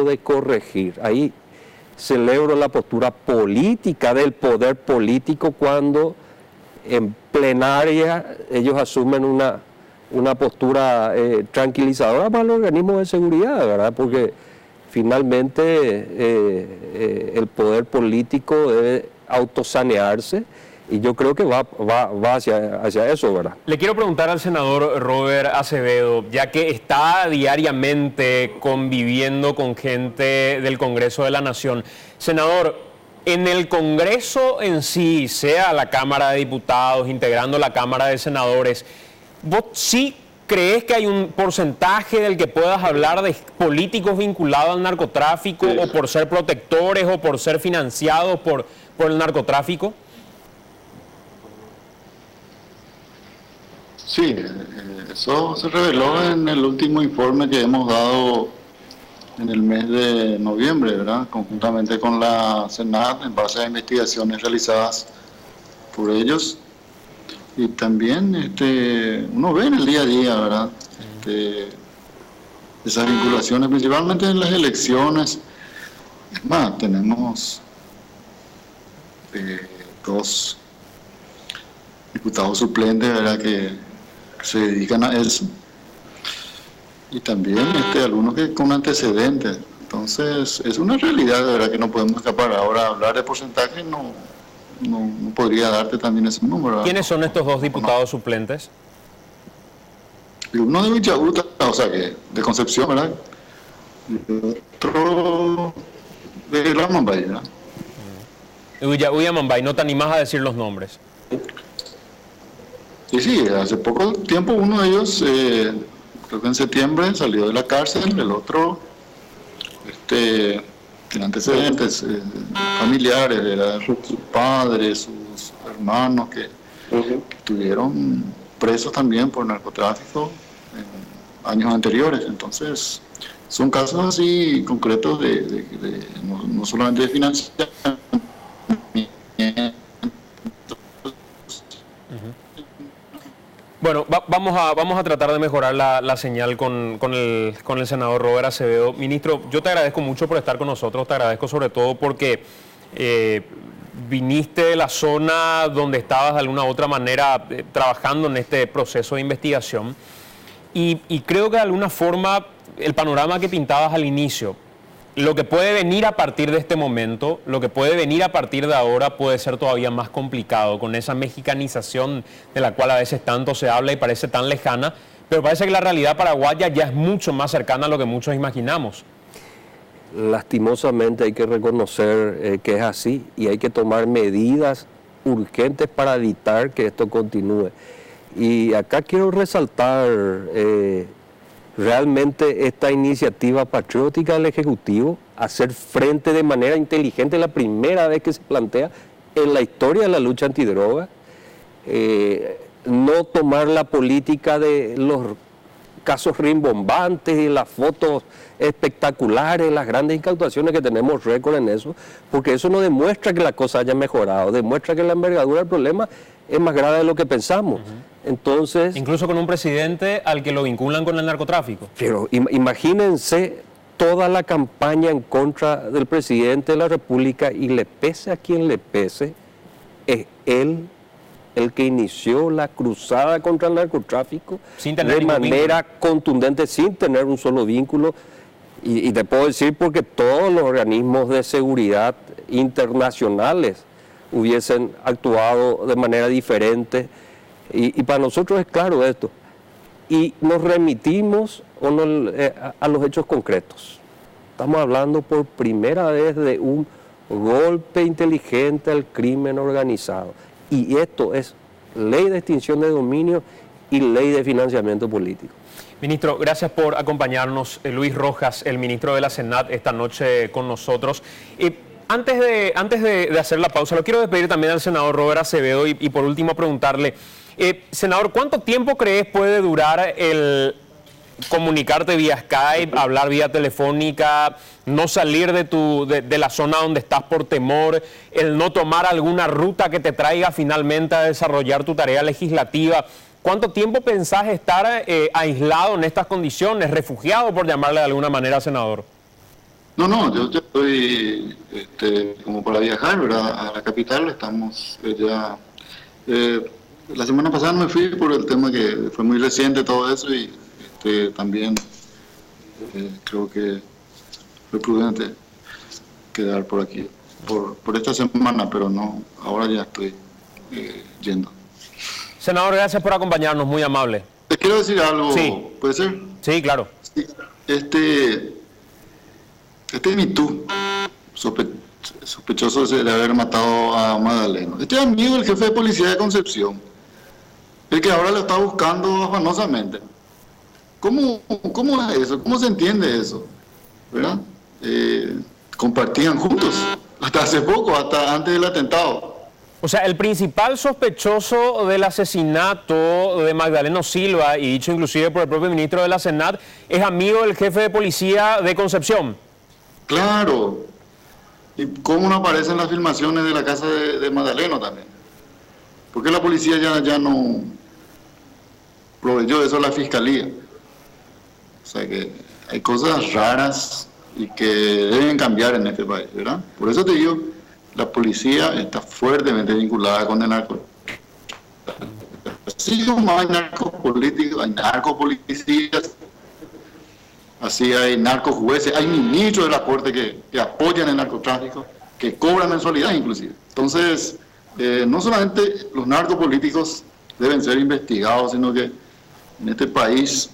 de corregir. Ahí celebro la postura política del poder político cuando en plenaria ellos asumen una postura tranquilizadora para los organismos de seguridad, ¿verdad? Porque finalmente el poder político debe autosanearse. Y yo creo que va hacia eso, ¿verdad? Le quiero preguntar al senador Robert Acevedo, ya que está diariamente conviviendo con gente del Congreso de la Nación. Senador, en el Congreso en sí, sea la Cámara de Diputados, integrando la Cámara de Senadores, ¿vos sí ¿crees que hay un porcentaje del que puedas hablar de políticos vinculados al narcotráfico o por ser protectores o por ser financiados por el narcotráfico? Sí, eso se reveló en el último informe que hemos dado en el mes de noviembre, ¿verdad? Conjuntamente con la Senat, en base a investigaciones realizadas por ellos. Y también uno ve en el día a día, ¿verdad? Esas vinculaciones, principalmente en las elecciones. Es más, tenemos 2 diputados suplentes, ¿verdad?, que se dedican a eso. Y también algunos que con antecedentes. Entonces, es una realidad, de verdad, que no podemos escapar. Ahora, hablar de porcentaje no podría darte también ese número, ¿verdad? ¿Quiénes son estos 2 diputados suplentes? Y uno de Villaguta, o sea, que de Concepción, ¿verdad? Y otro de la Mambay, ¿verdad? Uya Mambay, ¿no te animás a decir los nombres? Sí, hace poco tiempo uno de ellos, creo que en septiembre, salió de la cárcel. El otro tiene antecedentes familiares, era sus padres, sus hermanos que estuvieron presos también por narcotráfico en años anteriores. Entonces, son casos así concretos no solamente de financiamiento. Bueno, vamos a tratar de mejorar la señal con el senador Robert Acevedo. Ministro, yo te agradezco mucho por estar con nosotros, te agradezco sobre todo porque viniste de la zona donde estabas de alguna u otra manera trabajando en este proceso de investigación y creo que de alguna forma el panorama que pintabas al inicio, lo que puede venir a partir de este momento, lo que puede venir a partir de ahora puede ser todavía más complicado, con esa mexicanización de la cual a veces tanto se habla y parece tan lejana, pero parece que la realidad paraguaya ya es mucho más cercana a lo que muchos imaginamos. Lastimosamente hay que reconocer que es así y hay que tomar medidas urgentes para evitar que esto continúe. Y acá quiero resaltar realmente esta iniciativa patriótica del Ejecutivo, hacer frente de manera inteligente, la primera vez que se plantea en la historia de la lucha antidroga, no tomar la política de los casos rimbombantes y las fotos espectaculares, las grandes incautaciones que tenemos récord en eso, porque eso no demuestra que la cosa haya mejorado, demuestra que la envergadura del problema es más grave de lo que pensamos. Entonces, incluso con un presidente al que lo vinculan con el narcotráfico. Pero imagínense toda la campaña en contra del presidente de la República y le pese a quien le pese, es él el que inició la cruzada contra el narcotráfico de manera contundente, sin tener un solo vínculo. Y te puedo decir porque todos los organismos de seguridad internacionales hubiesen actuado de manera diferente. Y para nosotros es claro esto. Y nos remitimos a los hechos concretos. Estamos hablando por primera vez de un golpe inteligente al crimen organizado. Y esto es ley de extinción de dominio y ley de financiamiento político. Ministro, gracias por acompañarnos. Luis Rojas, el ministro de la Senat, esta noche con nosotros. Antes de hacer la pausa, lo quiero despedir también al senador Robert Acevedo y por último preguntarle, senador, ¿cuánto tiempo crees puede durar el comunicarte vía Skype, hablar vía telefónica, no salir de la zona donde estás por temor, el no tomar alguna ruta que te traiga finalmente a desarrollar tu tarea legislativa? ¿Cuánto tiempo pensás estar aislado en estas condiciones, refugiado por llamarle de alguna manera, senador? No, yo estoy como para viajar, ¿verdad? A la capital. Estamos ya... la semana pasada me fui por el tema que fue muy reciente todo eso y también creo que fue prudente quedar por aquí por esta semana, pero no, ahora ya estoy yendo. Senador, gracias por acompañarnos, muy amable. Te quiero decir algo, sí. ¿Puede ser? Sí, claro. Sí. Este MeToo, sospechoso de haber matado a Magdaleno. Este amigo del jefe de policía de Concepción, el que ahora lo está buscando afanosamente. ¿Cómo es eso? ¿Cómo se entiende eso? ¿Verdad? Compartían juntos, hasta hace poco, hasta antes del atentado. O sea, el principal sospechoso del asesinato de Magdaleno Silva, y dicho inclusive por el propio ministro de la Senat, es amigo del jefe de policía de Concepción. Claro. ¿Y cómo no aparecen las filmaciones de la casa de Magdaleno también? ¿Por qué la policía ya no proveyó eso a la fiscalía? O sea que hay cosas raras y que deben cambiar en este país, ¿verdad? Por eso te digo, la policía está fuertemente vinculada con el narcotráfico. Así como hay narcopolíticos, hay narcopolicías, así hay narcojueces, hay ministros de la corte que apoyan el narcotráfico, que cobran mensualidad inclusive. Entonces, no solamente los narcopolíticos deben ser investigados, sino que en este país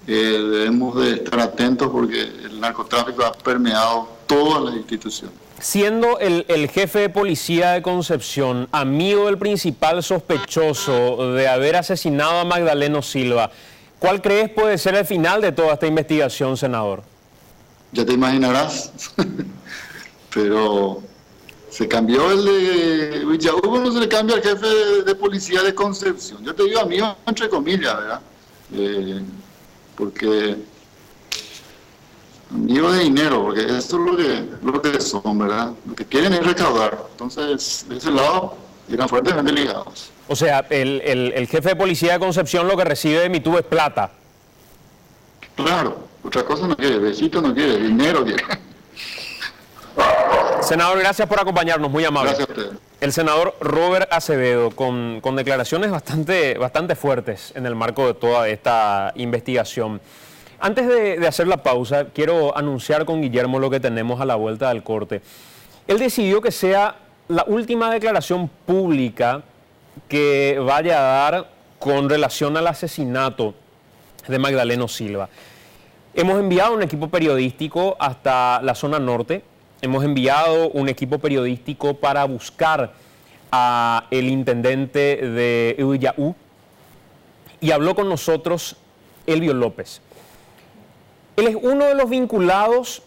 debemos de estar atentos porque el narcotráfico ha permeado todas las instituciones. Siendo el jefe de policía de Concepción amigo del principal sospechoso de haber asesinado a Magdaleno Silva, ¿cuál crees puede ser el final de toda esta investigación, senador? Ya te imaginarás, pero se cambió el de Villahugo, no se le cambia al jefe de policía de Concepción. Yo te digo amigo entre comillas, ¿verdad? Porque amigos de dinero, porque eso es lo que son, ¿verdad? Lo que quieren es recaudar. Entonces, de ese lado, eran fuertemente ligados. O sea, el jefe de policía de Concepción lo que recibe de Mitú es plata. Claro, otra cosa no quiere, besito no quiere, dinero quiere. Senador, gracias por acompañarnos, muy amable. Gracias a ustedes. El senador Robert Acevedo, con declaraciones bastante fuertes en el marco de toda esta investigación. Antes de hacer la pausa, quiero anunciar con Guillermo lo que tenemos a la vuelta del corte. Él decidió que sea la última declaración pública que vaya a dar con relación al asesinato de Magdaleno Silva. Hemos enviado un equipo periodístico hasta la zona norte. Hemos enviado un equipo periodístico para buscar al intendente de Villahugo y habló con nosotros Elvio López. Él es uno de los vinculados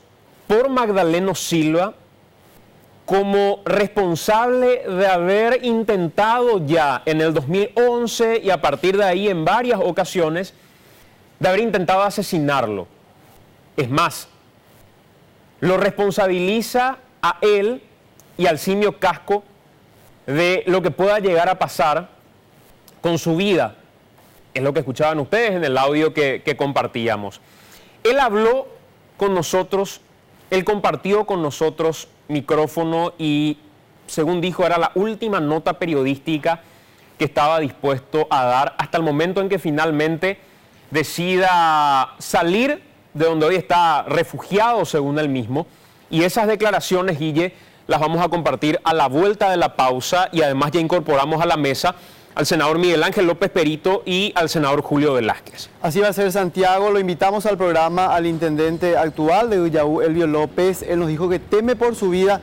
por Magdaleno Silva como responsable de haber intentado ya en el 2011 y a partir de ahí en varias ocasiones de haber intentado asesinarlo. Es más, lo responsabiliza a él y al simio Casco de lo que pueda llegar a pasar con su vida. Es lo que escuchaban ustedes en el audio que compartíamos. Él habló con nosotros, él compartió con nosotros micrófono y, según dijo, era la última nota periodística que estaba dispuesto a dar hasta el momento en que finalmente decida salir de donde hoy está refugiado, según él mismo. Y esas declaraciones, Guille, las vamos a compartir a la vuelta de la pausa y además ya incorporamos a la mesa al senador Miguel Ángel López Perito y al senador Julio Velázquez. Así va a ser, Santiago. Lo invitamos al programa al intendente actual de Villahugo, Elvio López. Él nos dijo que teme por su vida,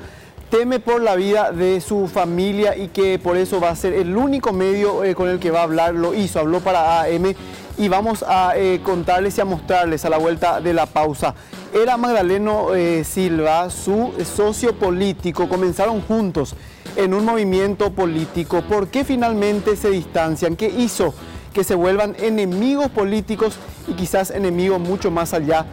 teme por la vida de su familia y que por eso va a ser el único medio con el que va a hablar. Lo hizo, habló para AM y vamos a contarles y a mostrarles a la vuelta de la pausa. Era Magdaleno Silva, su socio político, comenzaron juntos en un movimiento político. ¿Por qué finalmente se distancian? ¿Qué hizo que se vuelvan enemigos políticos y quizás enemigos mucho más allá